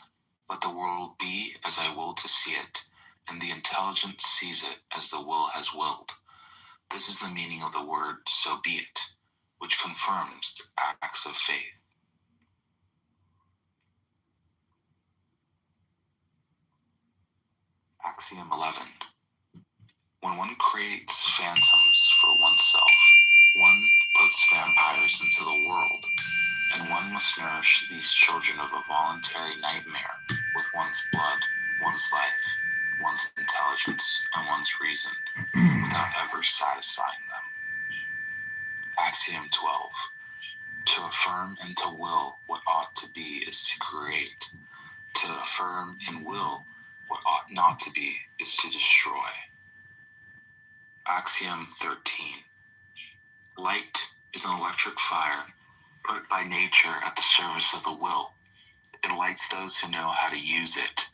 "Let the world be as I will to see it," and the intelligence sees it as the will has willed. This is the meaning of the word "so be it," which confirms acts of faith. Axiom 11. When one creates phantoms for oneself, one puts vampires into the world, and one must nourish these children of a voluntary nightmare with one's blood, one's life, one's intelligence, and one's reason, without ever satisfying them. Axiom 12. To affirm and to will what ought to be is to create. To affirm and will what ought not to be is to destroy. Axiom 13. Light is an electric fire put by nature at the service of the will. It lights those who know how to use it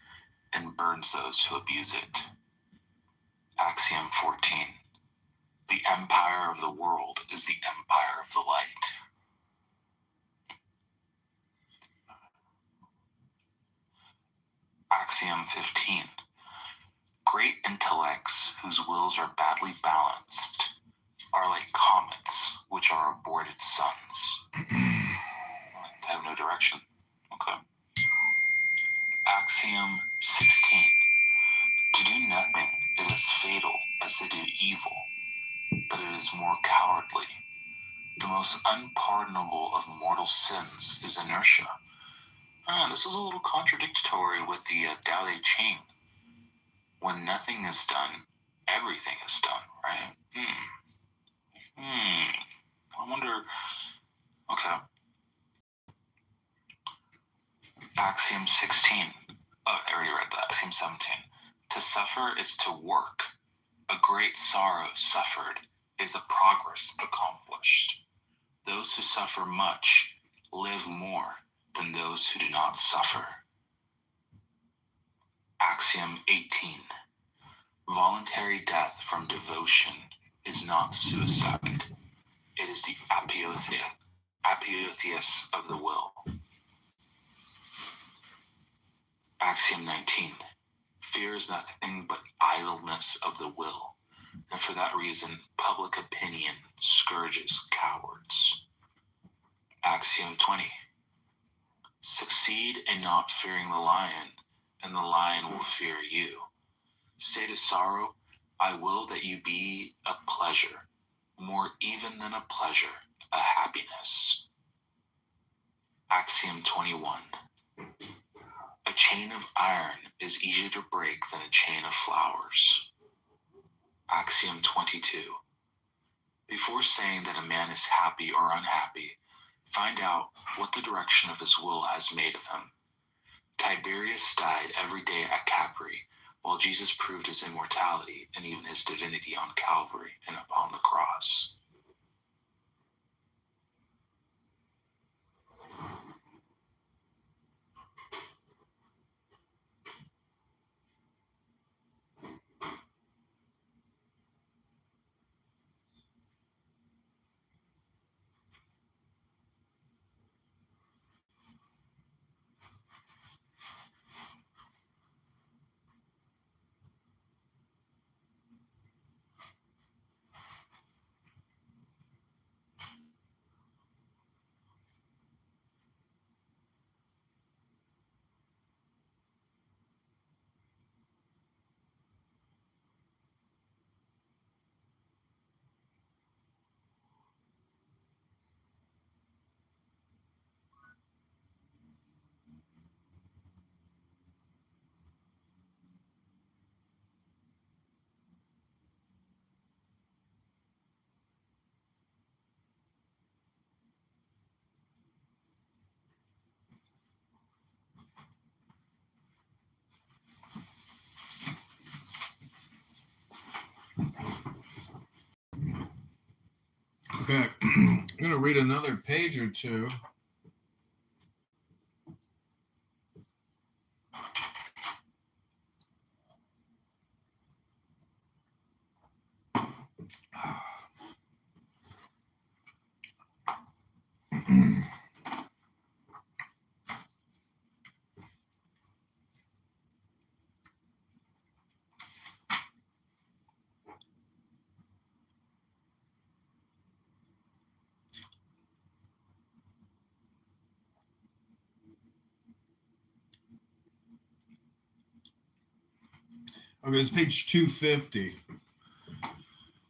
and burns those who abuse it. Axiom 14. The empire of the world is the empire of the light. Axiom 15. Great intellects whose wills are badly balanced are like comets which are aborted suns. They have no direction. Okay. Axiom 16. To do nothing is as fatal as to do evil, but it is more cowardly. The most unpardonable of mortal sins is inertia. This is a little contradictory with the Tao Te Ching. When nothing is done, everything is done, right? I wonder. Okay. Axiom 16. Oh, I already read that. Axiom 17. To suffer is to work. A great sorrow suffered is a progress accomplished. Those who suffer much live more than those who do not suffer. Axiom 18. Voluntary death from devotion is not suicide. It is the apotheosis of the will. Axiom 19. Fear is nothing but idleness of the will, and for that reason, public opinion scourges cowards. Axiom 20. Succeed in not fearing the lion, and the lion will fear you. Say to sorrow, I will that you be a pleasure, more even than a pleasure, a happiness. Axiom 21. A chain of iron is easier to break than a chain of flowers. Axiom 22. Before saying that a man is happy or unhappy, find out what the direction of his will has made of him. Tiberius died every day at Capri, while Jesus proved his immortality and even his divinity on Calvary and upon the cross. Okay, I'm going to read another page or two. Okay, it's page 250.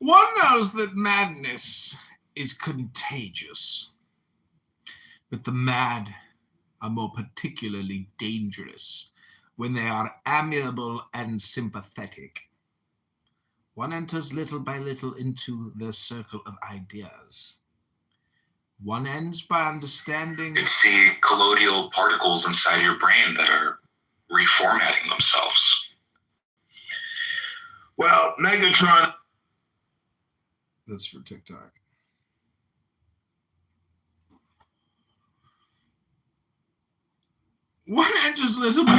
One knows that madness is contagious, but the mad are more particularly dangerous when they are amiable and sympathetic. One enters little by little into the circle of ideas. One ends by understanding. It's the colloidal particles inside your brain that are reformatting themselves. Well, Megatron. That's for TikTok. One enters little by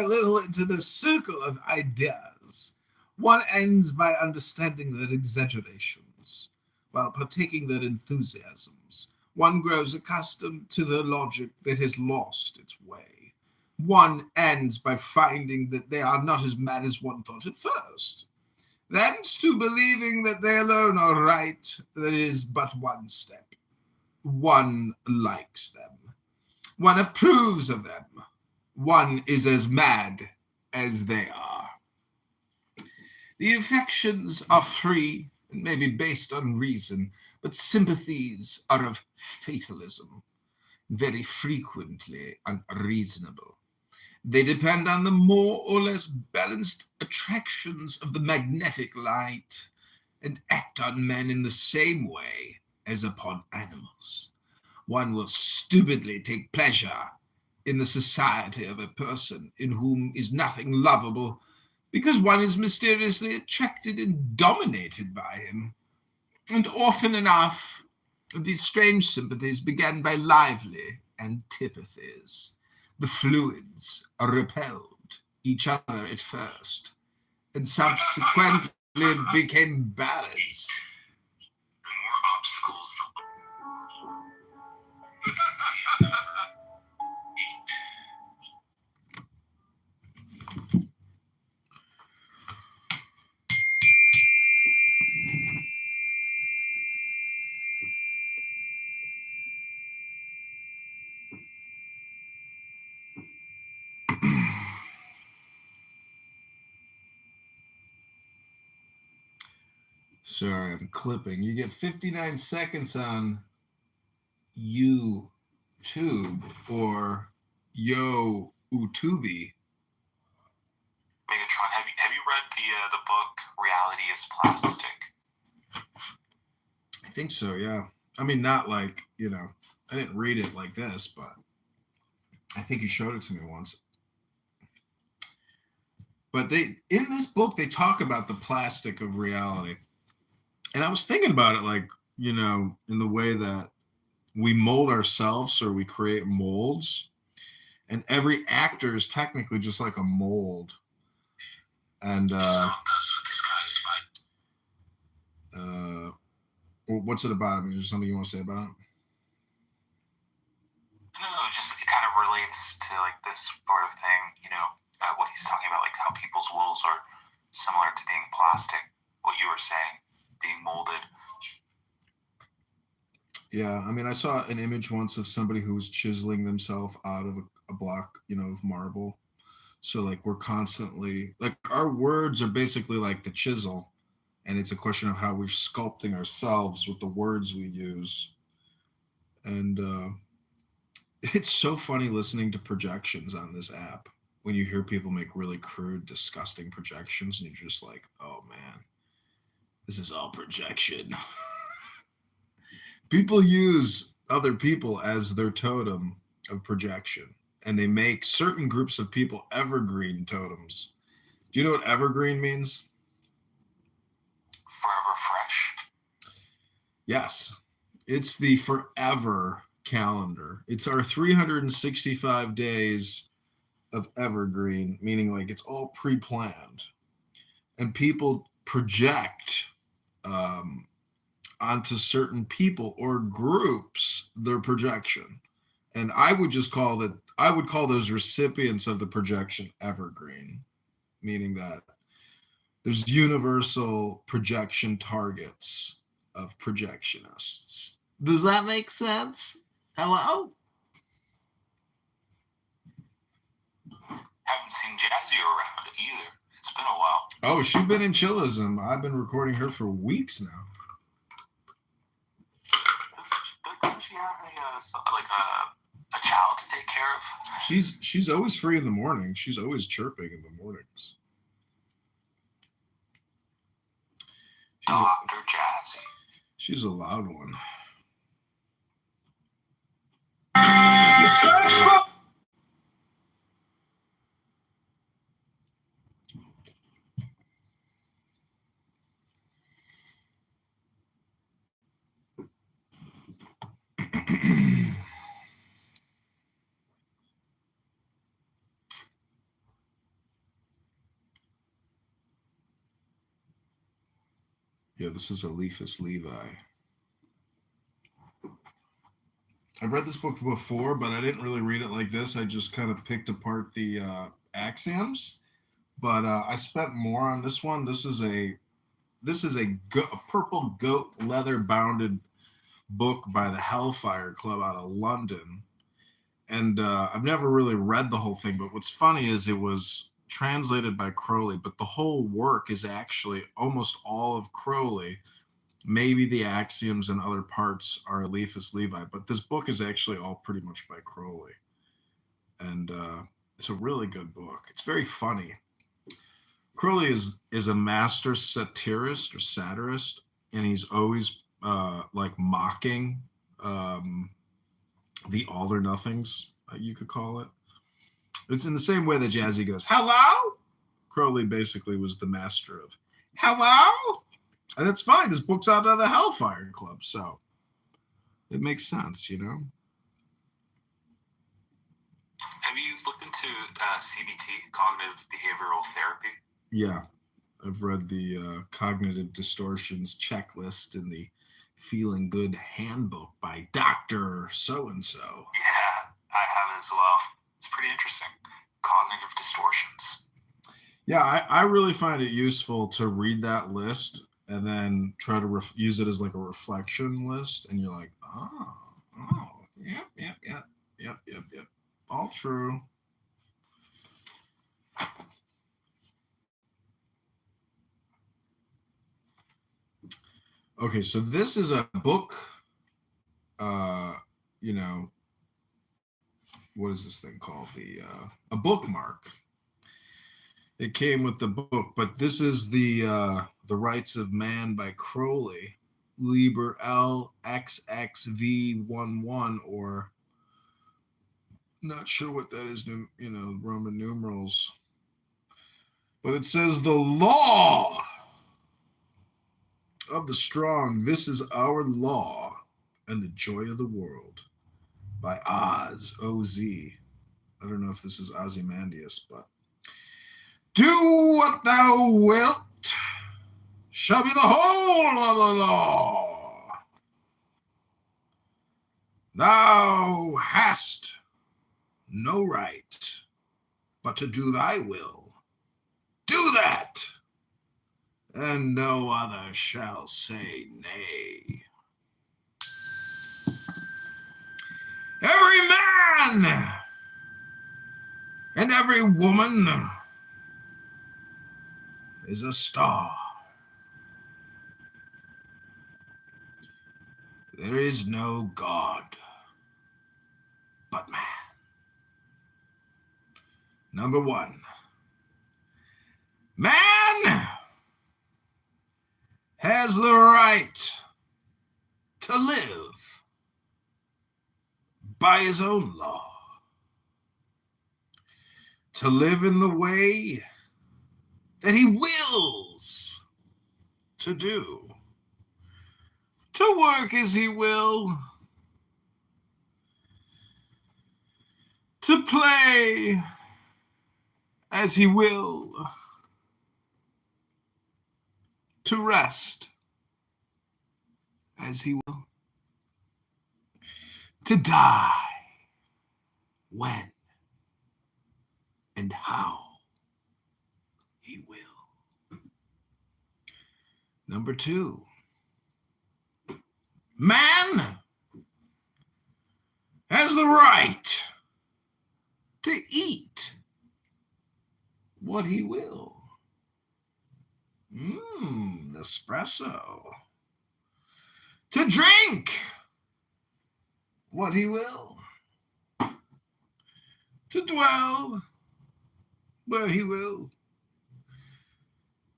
little into the circle of ideas. One ends by understanding their exaggerations, while partaking their enthusiasms. One grows accustomed to their logic that has lost its way. One ends by finding that they are not as mad as one thought at first. Thence to believing that they alone are right, there is but one step. One likes them. One approves of them. One is as mad as they are. The affections are free and may be based on reason, but sympathies are of fatalism, very frequently unreasonable. They depend on the more or less balanced attractions of the magnetic light and act on men in the same way as upon animals. One will stupidly take pleasure in the society of a person in whom is nothing lovable because one is mysteriously attracted and dominated by him. And often enough, these strange sympathies began by lively antipathies. The fluids repelled each other at first, and subsequently became balanced. The more obstacles, Sorry, I'm clipping. You get 59 seconds on YouTube or Yo Utubi. Megatron, have you read the book Reality is Plastic? I think so, yeah. I mean, not like, I didn't read it like this, but I think you showed it to me once. But in this book, they talk about the plastic of reality. And I was thinking about it like, in the way that we mold ourselves or we create molds. And every actor is technically just like a mold. And what's it about? I mean, is there something you want to say about it? No, it kind of relates to like this sort of thing, what he's talking about, like how people's wills are similar to being plastic, what you were saying, being molded. Yeah, I mean, I saw an image once of somebody who was chiseling themselves out of a block, of marble. So like we're constantly, like our words are basically like the chisel, and it's a question of how we're sculpting ourselves with the words we use. And it's so funny listening to projections on this app when you hear people make really crude, disgusting projections, and you're just like, oh man, this is all projection. People use other people as their totem of projection, and they make certain groups of people evergreen totems. Do you know what evergreen means? forever fresh? Yes, it's the forever calendar. It's our 365 days of evergreen, meaning like it's all pre-planned, and people project onto certain people or groups their projection. And I would call those recipients of the projection evergreen, meaning that there's universal projection targets of projectionists. Does that make sense? Hello? Haven't seen Jazzy around either. It's been a while. Oh, she's been in chillism. I've been recording her for weeks now. Doesn't she have a child to take care of? She's always free in the morning. She's always chirping in the mornings. Dr. Jazzy. She's a loud one. Search for Yeah, this is Eliphas Levi. I've read this book before, but I didn't really read it like this. I just kind of picked apart the axioms. But I spent more on this one. This is a purple goat leather bounded book by the Hellfire Club out of London. And I've never really read the whole thing, but what's funny is it was translated by Crowley, but the whole work is actually almost all of Crowley. Maybe the axioms and other parts are Eliphas Levi, but this book is actually all pretty much by Crowley. And it's a really good book. It's very funny. Crowley is a master satirist or satirist, and he's always like mocking the all or nothings, you could call it. It's in the same way that Jazzy goes, hello? Crowley basically was the master of hello? And it's fine. This book's out of the Hellfire Club, so it makes sense, you know? Have you looked into CBT, cognitive behavioral therapy? Yeah, I've read the Cognitive Distortions Checklist in the Feeling Good Handbook by Dr. So-and-so. Yeah, I have as well. It's pretty interesting. Cognitive distortions. Yeah, I really find it useful to read that list and then try to use it as like a reflection list. And you're like, yep. All true. Okay, so this is a book, what is this thing called? A bookmark. It came with the book, but this is the Rights of Man by Crowley, Liber LXXV11, or not sure what that is, Roman numerals. But it says the law of the strong. This is our law and the joy of the world by Oz, O-Z. I don't know if this is Ozymandias, but do what thou wilt shall be the whole of the law. Thou hast no right but to do thy will. Do that, and no other shall say nay. Every man and every woman is a star. There is no God but man. Number one, man has the right to live by his own law, to live in the way that he wills to do, to work as he will, to play as he will, to rest as he will, to die when and how he will. Number 2, man has the right to eat what he will. Espresso. To drink what he will. To dwell where he will.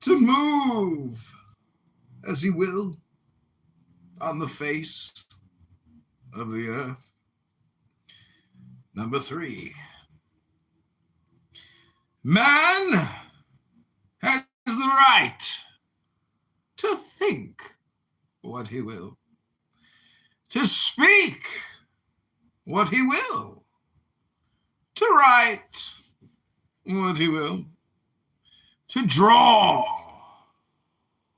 To move as he will on the face of the earth. Number 3, man has the right to think what he will, to speak what he will, to write what he will, to draw,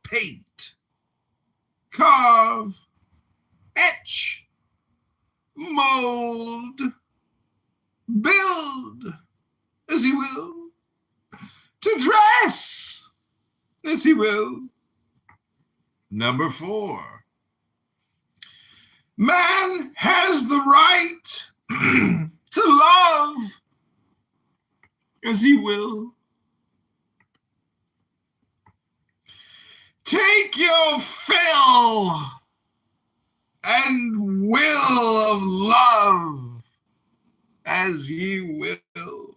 paint, carve, etch, mold, build as he will, to dress as he will. Number 4, man has the right to love as he will. Take your fill and will of love as ye will.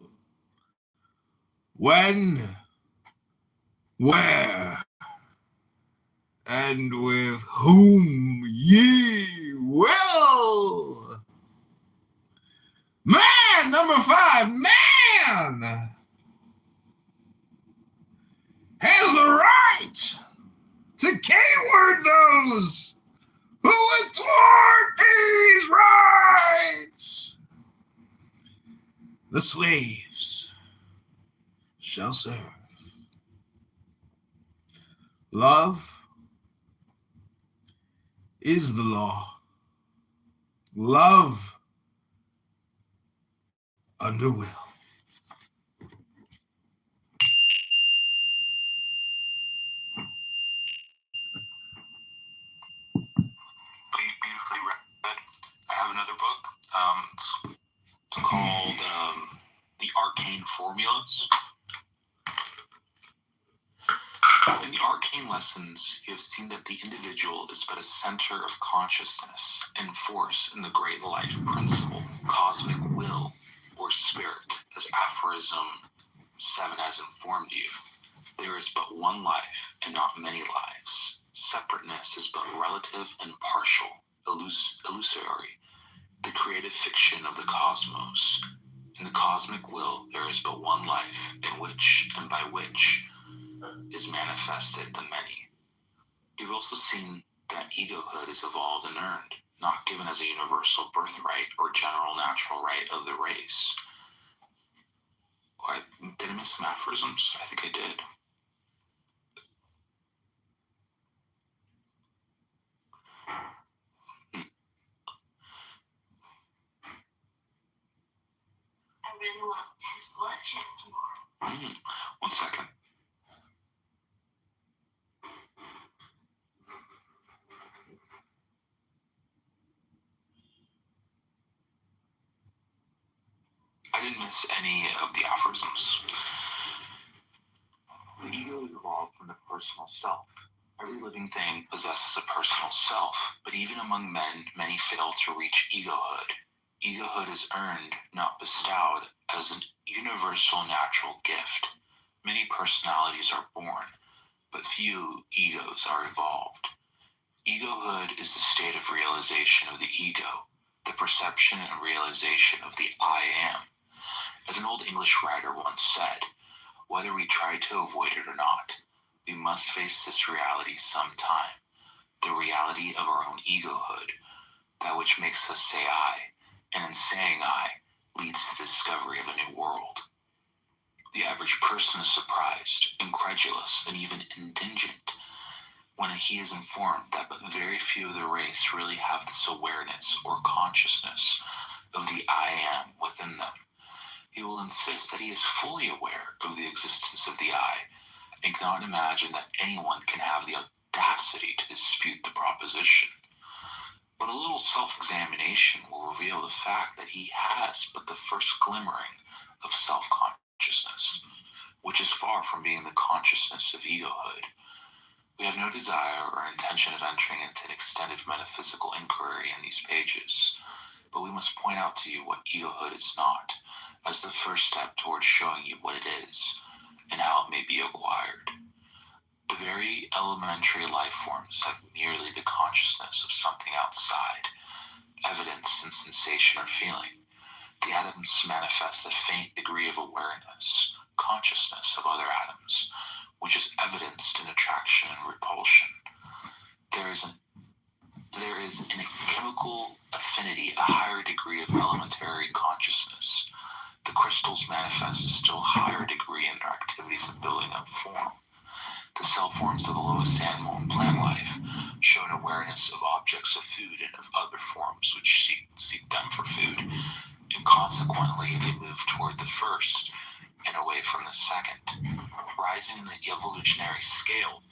When, where, and with whom ye will. Man, number 5, man has the right to K-word those who would thwart these rights. The slaves shall serve. Love is the law. Love under will. Beautifully read. I have another book. It's called The Arcane Formulas. In the arcane lessons, you have seen that the individual is but a center of consciousness and force in the great life principle, cosmic will, or spirit, as aphorism 7 has informed you. There is but one life and not many lives. Separateness is but relative and partial, illusory, the creative fiction of the cosmos. In the cosmic will, there is but one life, in which and by which is manifested the many. You've also seen that egohood is evolved and earned, not given as a universal birthright or general natural right of the race. Did I miss some aphorisms? I think I did. I really want to test blood check tomorrow. 1 second. I didn't miss any of the aphorisms. The ego is evolved from the personal self. Every living thing possesses a personal self, but even among men, many fail to reach egohood. Egohood is earned, not bestowed, as a universal natural gift. Many personalities are born, but few egos are evolved. Egohood is the state of realization of the ego, the perception and realization of the I am. As an old English writer once said, whether we try to avoid it or not, We must face this reality sometime, the reality of our own egohood, that which makes us say I, and in saying I, leads to the discovery of a new world. The average person is surprised, incredulous, and even indigent when he is informed that but very few of the race really have this awareness or consciousness of the I am within them. He will insist that he is fully aware of the existence of the I, and cannot imagine that anyone can have the audacity to dispute the proposition. But a little self-examination will reveal the fact that he has but the first glimmering of self-consciousness, which is far from being the consciousness of egohood. We have no desire or intention of entering into an extended metaphysical inquiry in these pages, but we must point out to you what egohood is not, as the first step towards showing you what it is, and how it may be acquired. The very elementary life forms have merely the consciousness of something outside, evidenced in sensation or feeling. The atoms manifest a faint degree of awareness, consciousness of other atoms, which is evidenced in attraction and repulsion. There is in a chemical affinity a higher degree of elementary consciousness. The crystals manifest a still higher degree in their activities of building up form. The cell forms of the lowest animal and plant life show an awareness of objects of food and of other forms which seek them for food, and consequently they move toward the first and away from the second. Rising in the evolutionary scale,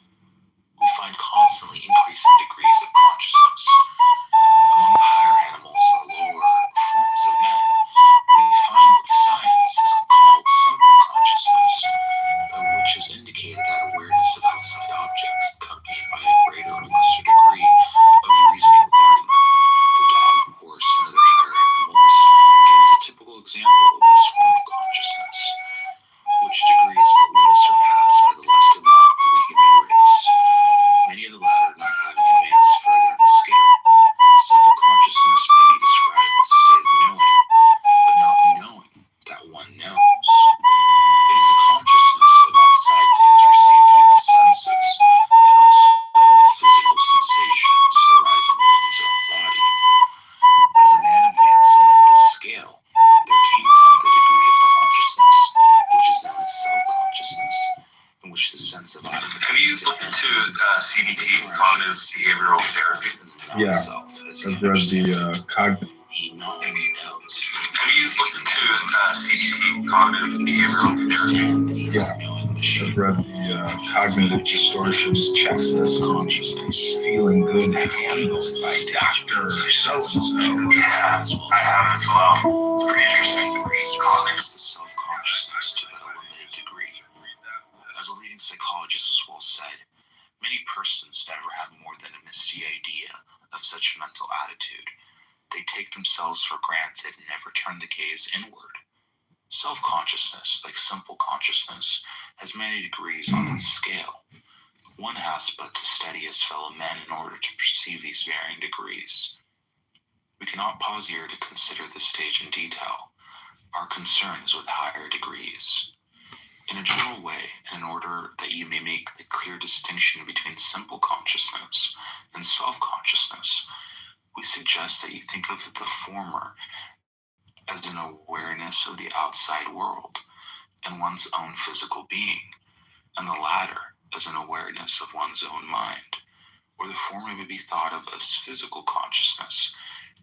we find constantly increasing degrees of consciousness. Among the higher animals and lower forms of men, we find what science is called simple consciousness, which is indicated that awareness of outside objects accompanied by a greater or lesser degree of reasoning regarding them. The dog, horse, and other higher animals give us a typical example of this form of consciousness, which degree is but little surpassed by the less developed of the human race, many of the latter not having advanced further in scale. Simple consciousness may be described as a state of knowing, but not knowing that one knows. It is a consciousness of outside things received through the senses, and also the physical sensations arising in one's own body. But as a man advancing in the scale, there came to him the degree of consciousness, which is known as self-consciousness, in which the sense of I becomes. Have you looked into CBT, cognitive behavioral therapy? Yeah, I've read the cognitive. He not only knows, Have you looked into CBT, cognitive behavioral therapy? Yeah, I've read the cognitive distortions checklist. consciousness. Feeling good handled by Dr. So-and-so. Yeah, I have as well. It's pretty interesting. Cognitive. The self-consciousness to but a limited degree. As a leading psychologist has well said, many persons never have more than a misty idea of such mental attitude. They take themselves for granted and never turn the gaze inward. Self-consciousness, like simple consciousness, has many degrees on its scale. One has but to study his fellow men in order to perceive these varying degrees. We cannot pause here to consider this stage in detail. Our concern is with higher degrees. In a general way, and in order that you may make the clear distinction between simple consciousness and self-consciousness, we suggest that you think of the former as an awareness of the outside world and one's own physical being, and the latter as an awareness of one's own mind, or the former may be thought of as physical consciousness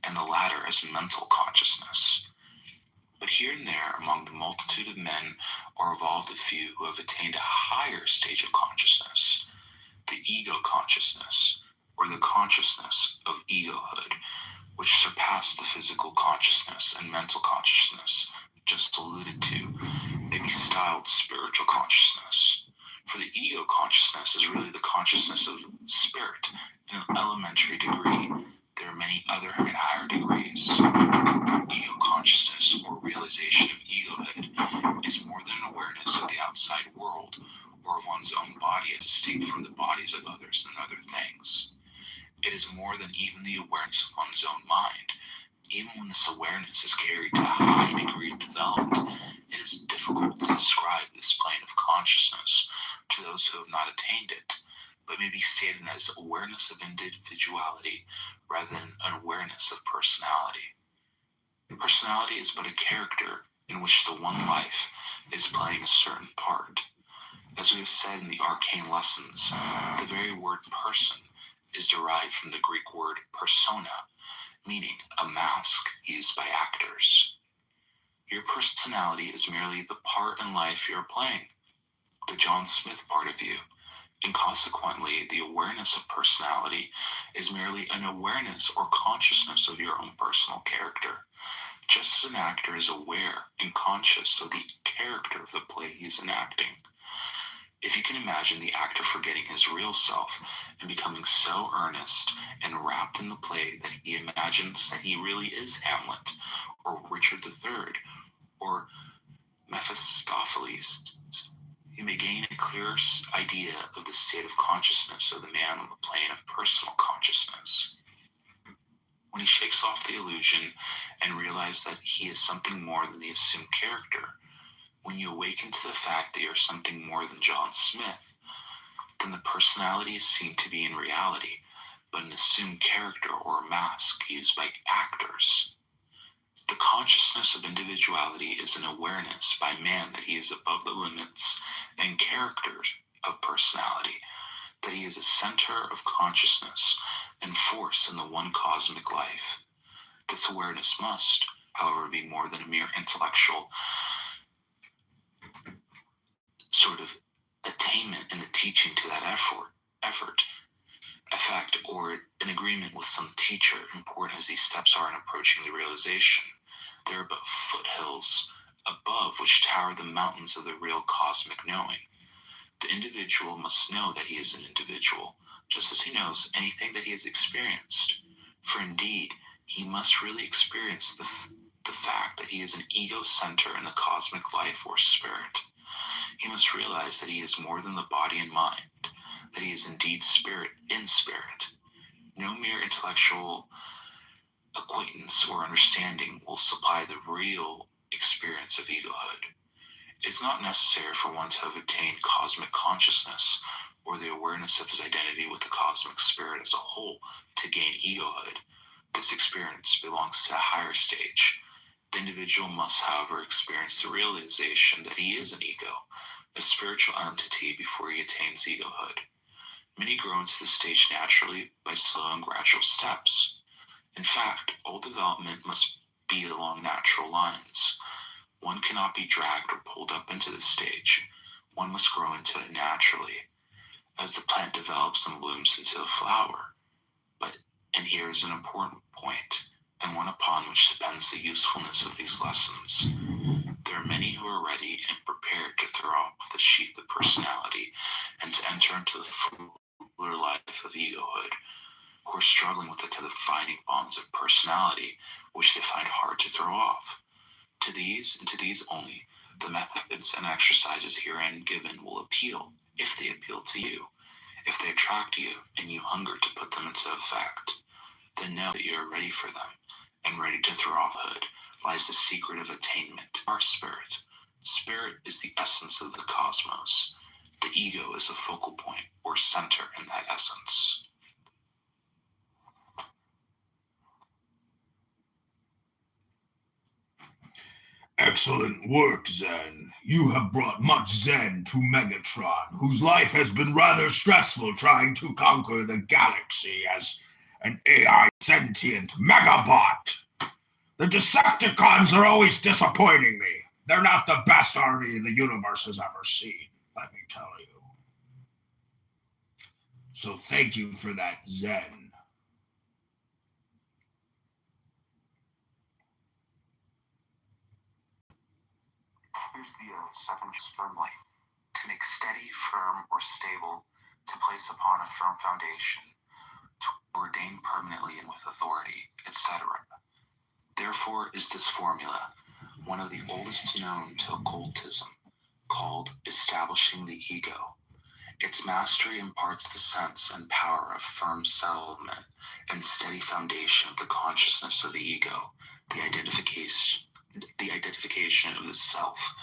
and the latter as mental consciousness. But here and there among the multitude of men are evolved a few who have attained a higher stage of consciousness, the ego consciousness, or the consciousness of egohood, which surpass the physical consciousness and mental consciousness just alluded to, may be styled spiritual consciousness. For the ego consciousness is really the consciousness of spirit in an elementary degree. There are many other and higher degrees. Ego consciousness, or realization of egohood, is more than an awareness of the outside world or of one's own body as distinct from the bodies of others and other things. It is more than even the awareness of one's own mind. Even when this awareness is carried to a high degree of development, it is difficult to describe this plane of consciousness to those who have not attained may be stated as awareness of individuality rather than an awareness of personality. Personality is but a character in which the one life is playing a certain part. As we have said in the arcane lessons, the very word person is derived from the Greek word persona, meaning a mask used by actors. Your personality is merely the part in life you're playing, the John Smith part of you, and consequently the awareness of personality is merely an awareness or consciousness of your own personal character, just as an actor is aware and conscious of the character of the play he's enacting. If you can imagine the actor forgetting his real self and becoming so earnest and wrapped in the play that he imagines that he really is Hamlet, or Richard III, or Mephistopheles, you may gain a clearer idea of the state of consciousness of the man on the plane of personal consciousness. When he shakes off the illusion and realizes that he is something more than the assumed character, when you awaken to the fact that you're something more than John Smith, then the personality is seen to be in reality, but an assumed character or mask used by actors. The consciousness of individuality is an awareness by man that he is above the limits and characters of personality, that he is a center of consciousness and force in the one cosmic life. This awareness must, however, be more than a mere intellectual sort of attainment in the teaching to that effect, or an agreement with some teacher, important as these steps are in approaching the realization. There are but foothills above which tower the mountains of the real cosmic knowing. The individual must know that he is an individual, just as he knows anything that he has experienced. For indeed, he must really experience the fact that he is an ego center in the cosmic life or spirit. He must realize that he is more than the body and mind, that he is indeed spirit in spirit. No mere intellectual acquaintance or understanding will supply the real experience of egohood. It is not necessary for one to have attained cosmic consciousness or the awareness of his identity with the cosmic spirit as a whole to gain egohood. This experience belongs to a higher stage. The individual must, however, experience the realization that he is an ego, a spiritual entity, before he attains egohood. Many grow into this stage naturally by slow and gradual steps. In fact, all development must be along natural lines. One cannot be dragged or pulled up into this stage. One must grow into it naturally, as the plant develops and blooms into a flower. And here is an important point, and one upon which depends the usefulness of these lessons. There are many who are ready and prepared to throw off the sheath of personality and to enter into the fuller life of egohood, who are struggling with the defining bonds of personality, which they find hard to throw off. To these, and to these only, the methods and exercises herein given will appeal, if they appeal to you. If they attract you, and you hunger to put them into effect, then know that you are ready for them, and ready to throw off hood lies the secret of attainment. Our spirit. Spirit is the essence of the cosmos. The ego is a focal point, or center in that essence. Excellent work, Zen. You have brought much Zen to Megatron, whose life has been rather stressful trying to conquer the galaxy as an AI sentient Megabot. The Decepticons are always disappointing me. They're not the best army the universe has ever seen, let me tell you. So thank you for that, Zen. Here's the second firmly. To make steady, firm, or stable, to place upon a firm foundation, to ordain permanently and with authority, etc. Therefore is this formula, one of the oldest known to occultism, called establishing the ego. Its mastery imparts the sense and power of firm settlement and steady foundation of the consciousness of the ego, the identification of the self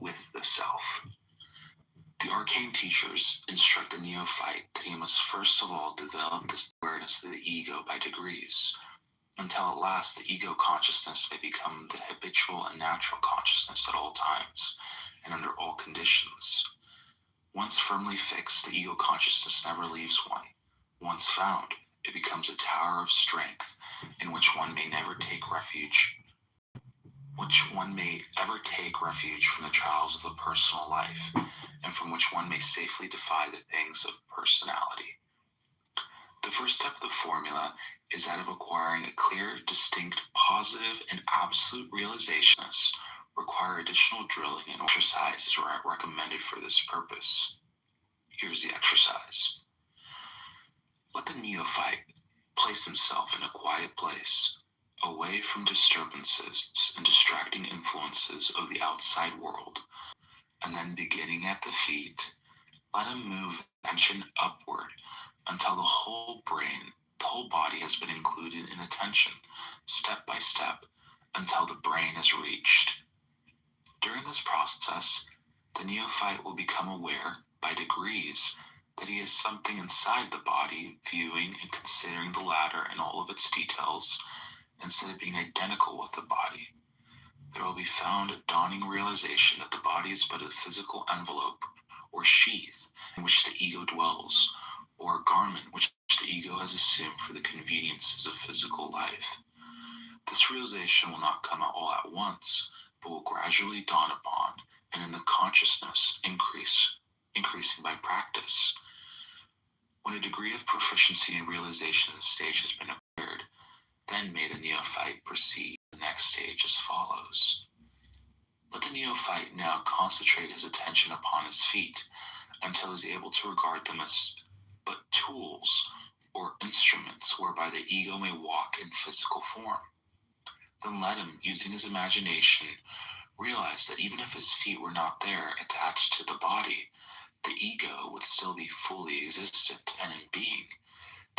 with the self. The arcane teachers instruct the neophyte that he must first of all develop this awareness of the ego by degrees, until at last the ego consciousness may become the habitual and natural consciousness at all times and under all conditions. Once firmly fixed, the ego consciousness never leaves one. Once found, it becomes a tower of strength in which one may ever take refuge from the trials of the personal life, and from which one may safely defy the things of personality. The first step of the formula is that of acquiring a clear, distinct, positive, and absolute realizations require additional drilling and exercises are recommended for this purpose. Here's the exercise. Let the neophyte place himself in a quiet place, away from disturbances and distracting influences of the outside world, and then beginning at the feet, let him move attention upward until the whole body has been included in attention, step by step, until the brain is reached. During this process, the neophyte will become aware, by degrees, that he is something inside the body, viewing and considering the latter in all of its details, instead of being identical with the body. There will be found a dawning realization that the body is but a physical envelope, or sheath, in which the ego dwells, or a garment which the ego has assumed for the conveniences of physical life. This realization will not come all at once, but will gradually dawn upon, and in the consciousness increasing by practice. When a degree of proficiency and realization of the stage has been acquired, then may the neophyte proceed to the next stage as follows. Let the neophyte now concentrate his attention upon his feet until he is able to regard them as but tools or instruments whereby the ego may walk in physical form. Then let him, using his imagination, realize that even if his feet were not there attached to the body, the ego would still be fully existent and in being,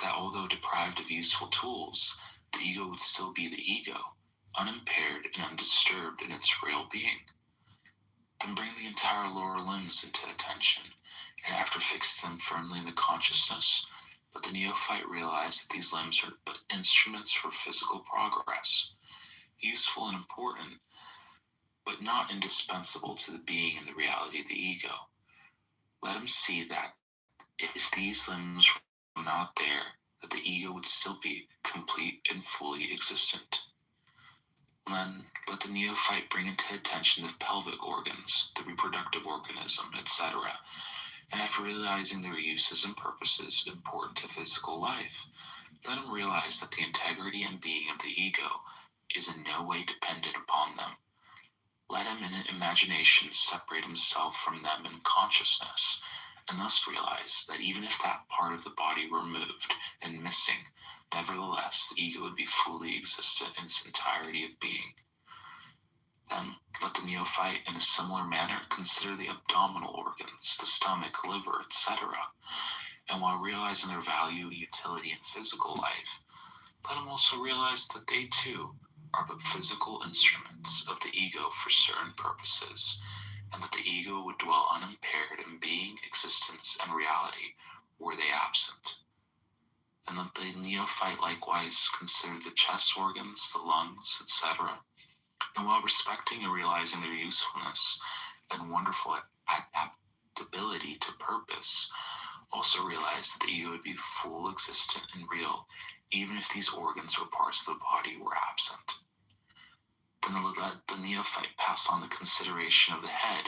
that although deprived of useful tools, the ego would still be the ego, unimpaired and undisturbed in its real being. Then bring the entire lower limbs into attention, and after fixing them firmly in the consciousness, let the neophyte realize that these limbs are but instruments for physical progress, useful and important, but not indispensable to the being and the reality of the ego. Let him see that if these limbs were not there, that the ego would still be complete and fully existent. Then let the neophyte bring into attention the pelvic organs, the reproductive organism, etc., and after realizing their uses and purposes important to physical life, let him realize that the integrity and being of the ego is in no way dependent upon them. Let him in imagination separate himself from them in consciousness, and thus realize that even if that part of the body were moved and missing, nevertheless the ego would be fully existent in its entirety of being. Then let the neophyte in a similar manner consider the abdominal organs, the stomach, liver, etc., and while realizing their value and utility in physical life, let him also realize that they too are but physical instruments of the ego for certain purposes, and that the ego would dwell unimpaired in being, existence, and reality were they absent. And let the neophyte likewise consider the chest organs, the lungs, etc., and while respecting and realizing their usefulness and wonderful adaptability to purpose, also realize that the ego would be full, existent, and real, even if these organs or parts of the body were absent. Then let the neophyte pass on the consideration of the head,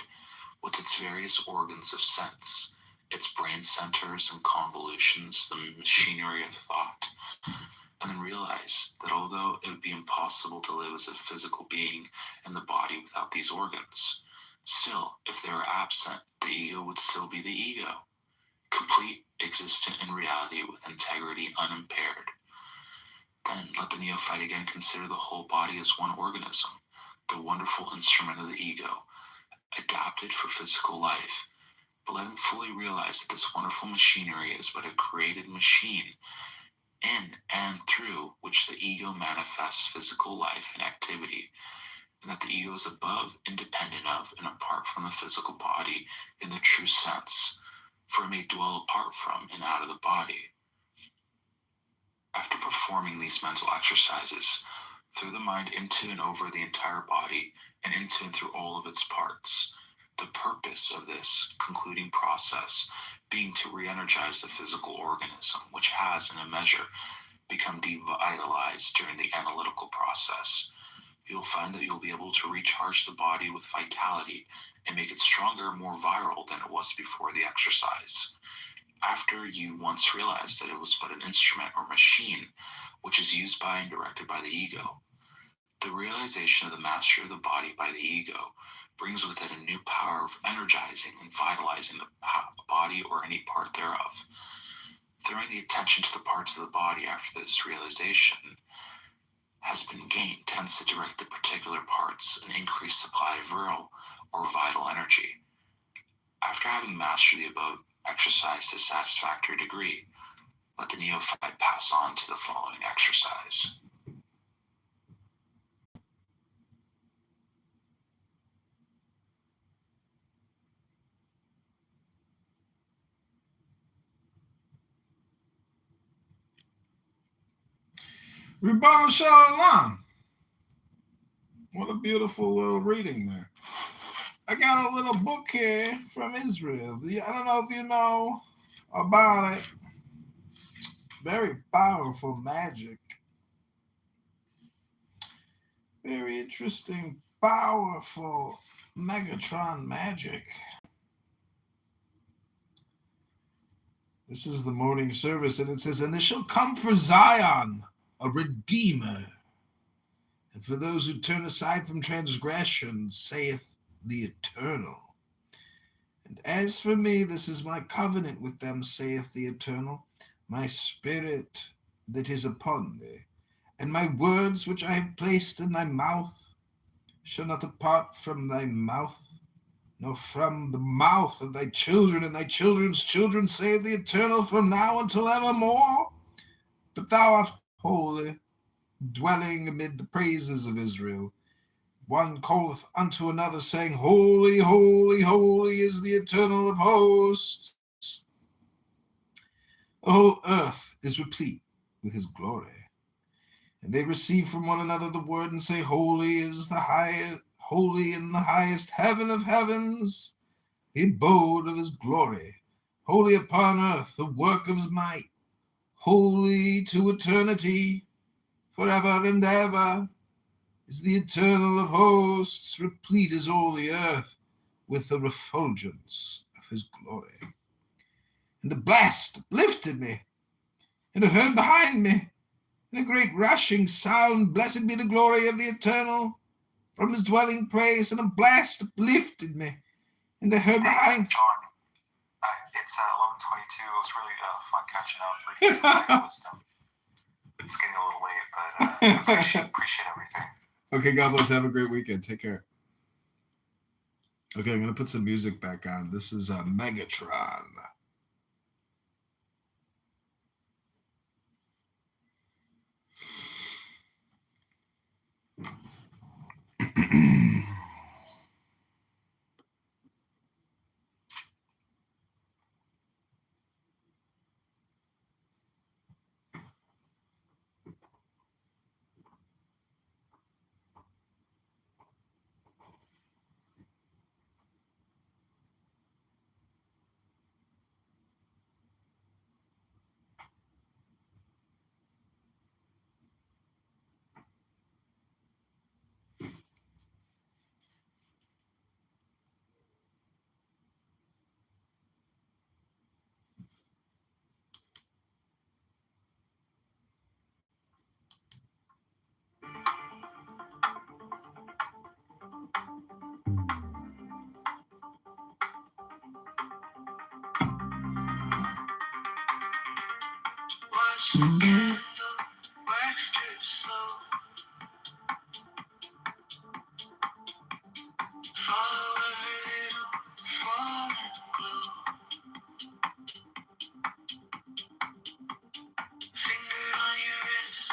with its various organs of sense, its brain centers and convolutions, the machinery of thought, and then realize that although it would be impossible to live as a physical being in the body without these organs, still, if they were absent, the ego would still be the ego, complete, existent in reality with integrity unimpaired. Then let the neophyte again consider the whole body as one organism, the wonderful instrument of the ego, adapted for physical life, but let him fully realize that this wonderful machinery is but a created machine, in and through which the ego manifests physical life and activity, and that the ego is above, independent of, and apart from the physical body in the true sense, for it may dwell apart from and out of the body. After performing these mental exercises, through the mind into and over the entire body and into and through all of its parts, the purpose of this concluding process being to re-energize the physical organism, which has, in a measure, become devitalized during the analytical process. You'll find that you'll be able to recharge the body with vitality and make it stronger and more virile than it was before the exercise. After you once realized that it was but an instrument or machine which is used by and directed by the ego, the realization of the mastery of the body by the ego brings with it a new power of energizing and vitalizing the body or any part thereof. Throwing the attention to the parts of the body after this realization has been gained tends to direct the particular parts and increase supply of virile or vital energy. After having mastered the above exercise to a satisfactory degree, let the neophyte pass on to the following exercise. Ribbon Shalom. What a beautiful little reading there. I got a little book here from Israel. I don't know if you know about it. Very powerful magic. Very interesting, powerful Megatron magic. This is the morning service, and it says, "And there shall come for Zion a Redeemer, and for those who turn aside from transgression, saith the Eternal. And as for me, this is my covenant with them, saith the Eternal, my spirit that is upon thee, and my words which I have placed in thy mouth shall not depart from thy mouth, nor from the mouth of thy children and thy children's children, saith the Eternal, from now until evermore. But thou art holy, dwelling amid the praises of Israel. One calleth unto another, saying, Holy, holy, holy is the Eternal of hosts. The whole earth is replete with his glory. And they receive from one another the word and say, Holy is the highest, holy in the highest heaven of heavens, the abode of his glory. Holy upon earth, the work of his might. Holy to eternity, forever and ever, is the Eternal of hosts. Replete is all the earth with the refulgence of his glory. And a blast uplifted me, and I heard behind me, in a great rushing sound, Blessed be the glory of the Eternal, from his dwelling place, and a blast uplifted me, and I heard behind. John, it's 11:22. It was really fun catching up. Like, wisdom. It's getting a little late, but I appreciate everything. Okay, God bless. Have a great weekend. Take care. Okay, I'm going to put some music back on. This is Megatron. Watch the candle wax drip slow. Follow every little falling glow. Finger on your wrist,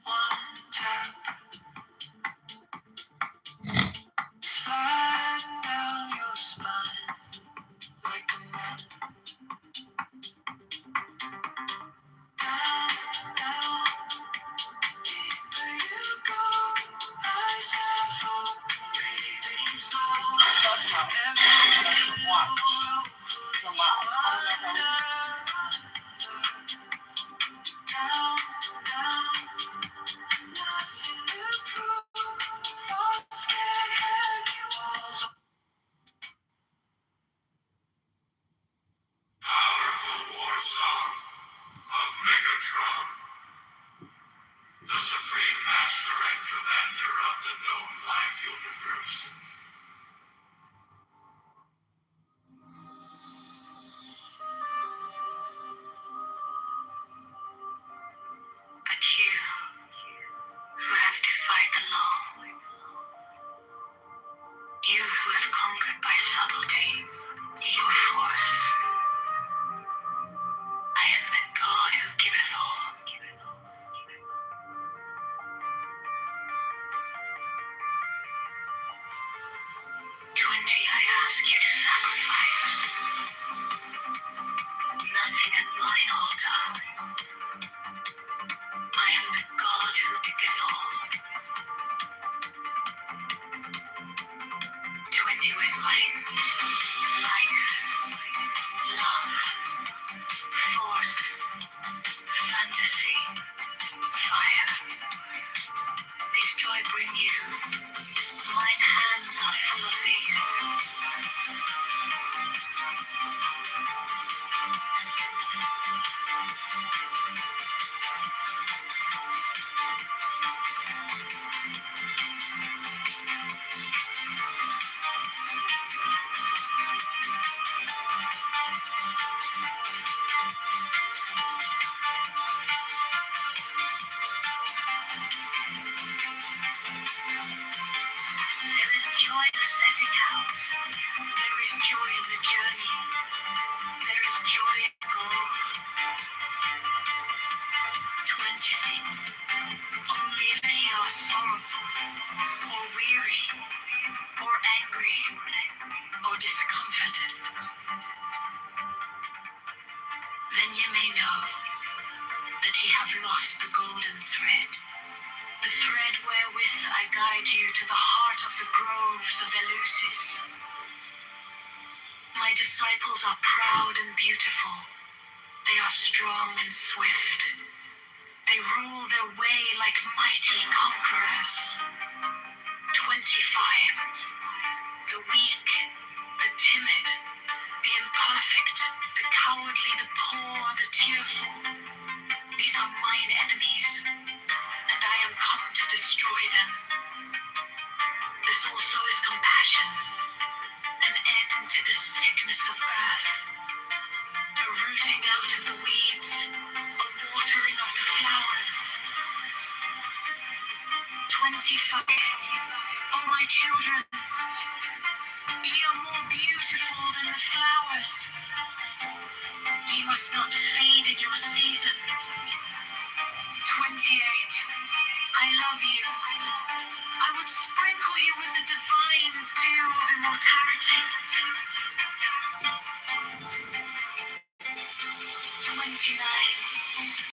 one tap. watch. It's a lot. I don't know Powerful war song of Megatron, the supreme master and commander of the known life universe. But you, who have defied the law, you who have conquered by subtlety, your force, I am the God who giveth all. 20 I ask you to sacrifice. Nothing at mine altar. I am the God who giveth all. 20 wavelengths. Life, love, force, fantasy, fire. These do I bring you. Mine hands are full of these. There is joy in setting out. There is joy in the journey. There is joy in the goal. 20 things. Only if you are sorrowful, or weary, or angry, or discomforted, then you may know that ye have lost the golden thread. The thread wherewith I guide you to the heart of the groves of Eleusis. My disciples are proud and beautiful. They are strong and swift. They rule their way like mighty conquerors. 25. The weak, the timid, the imperfect, the cowardly, the poor, the tearful. These are mine enemies, and I am come to destroy them. This also is compassion, an end to the sickness of earth, a rooting out of the weeds, a watering of the flowers. 25. Oh, my children, ye are more beautiful than the flowers. Ye must not fade in your season. 28. I love you. I would sprinkle you with the divine dew of immortality. 29.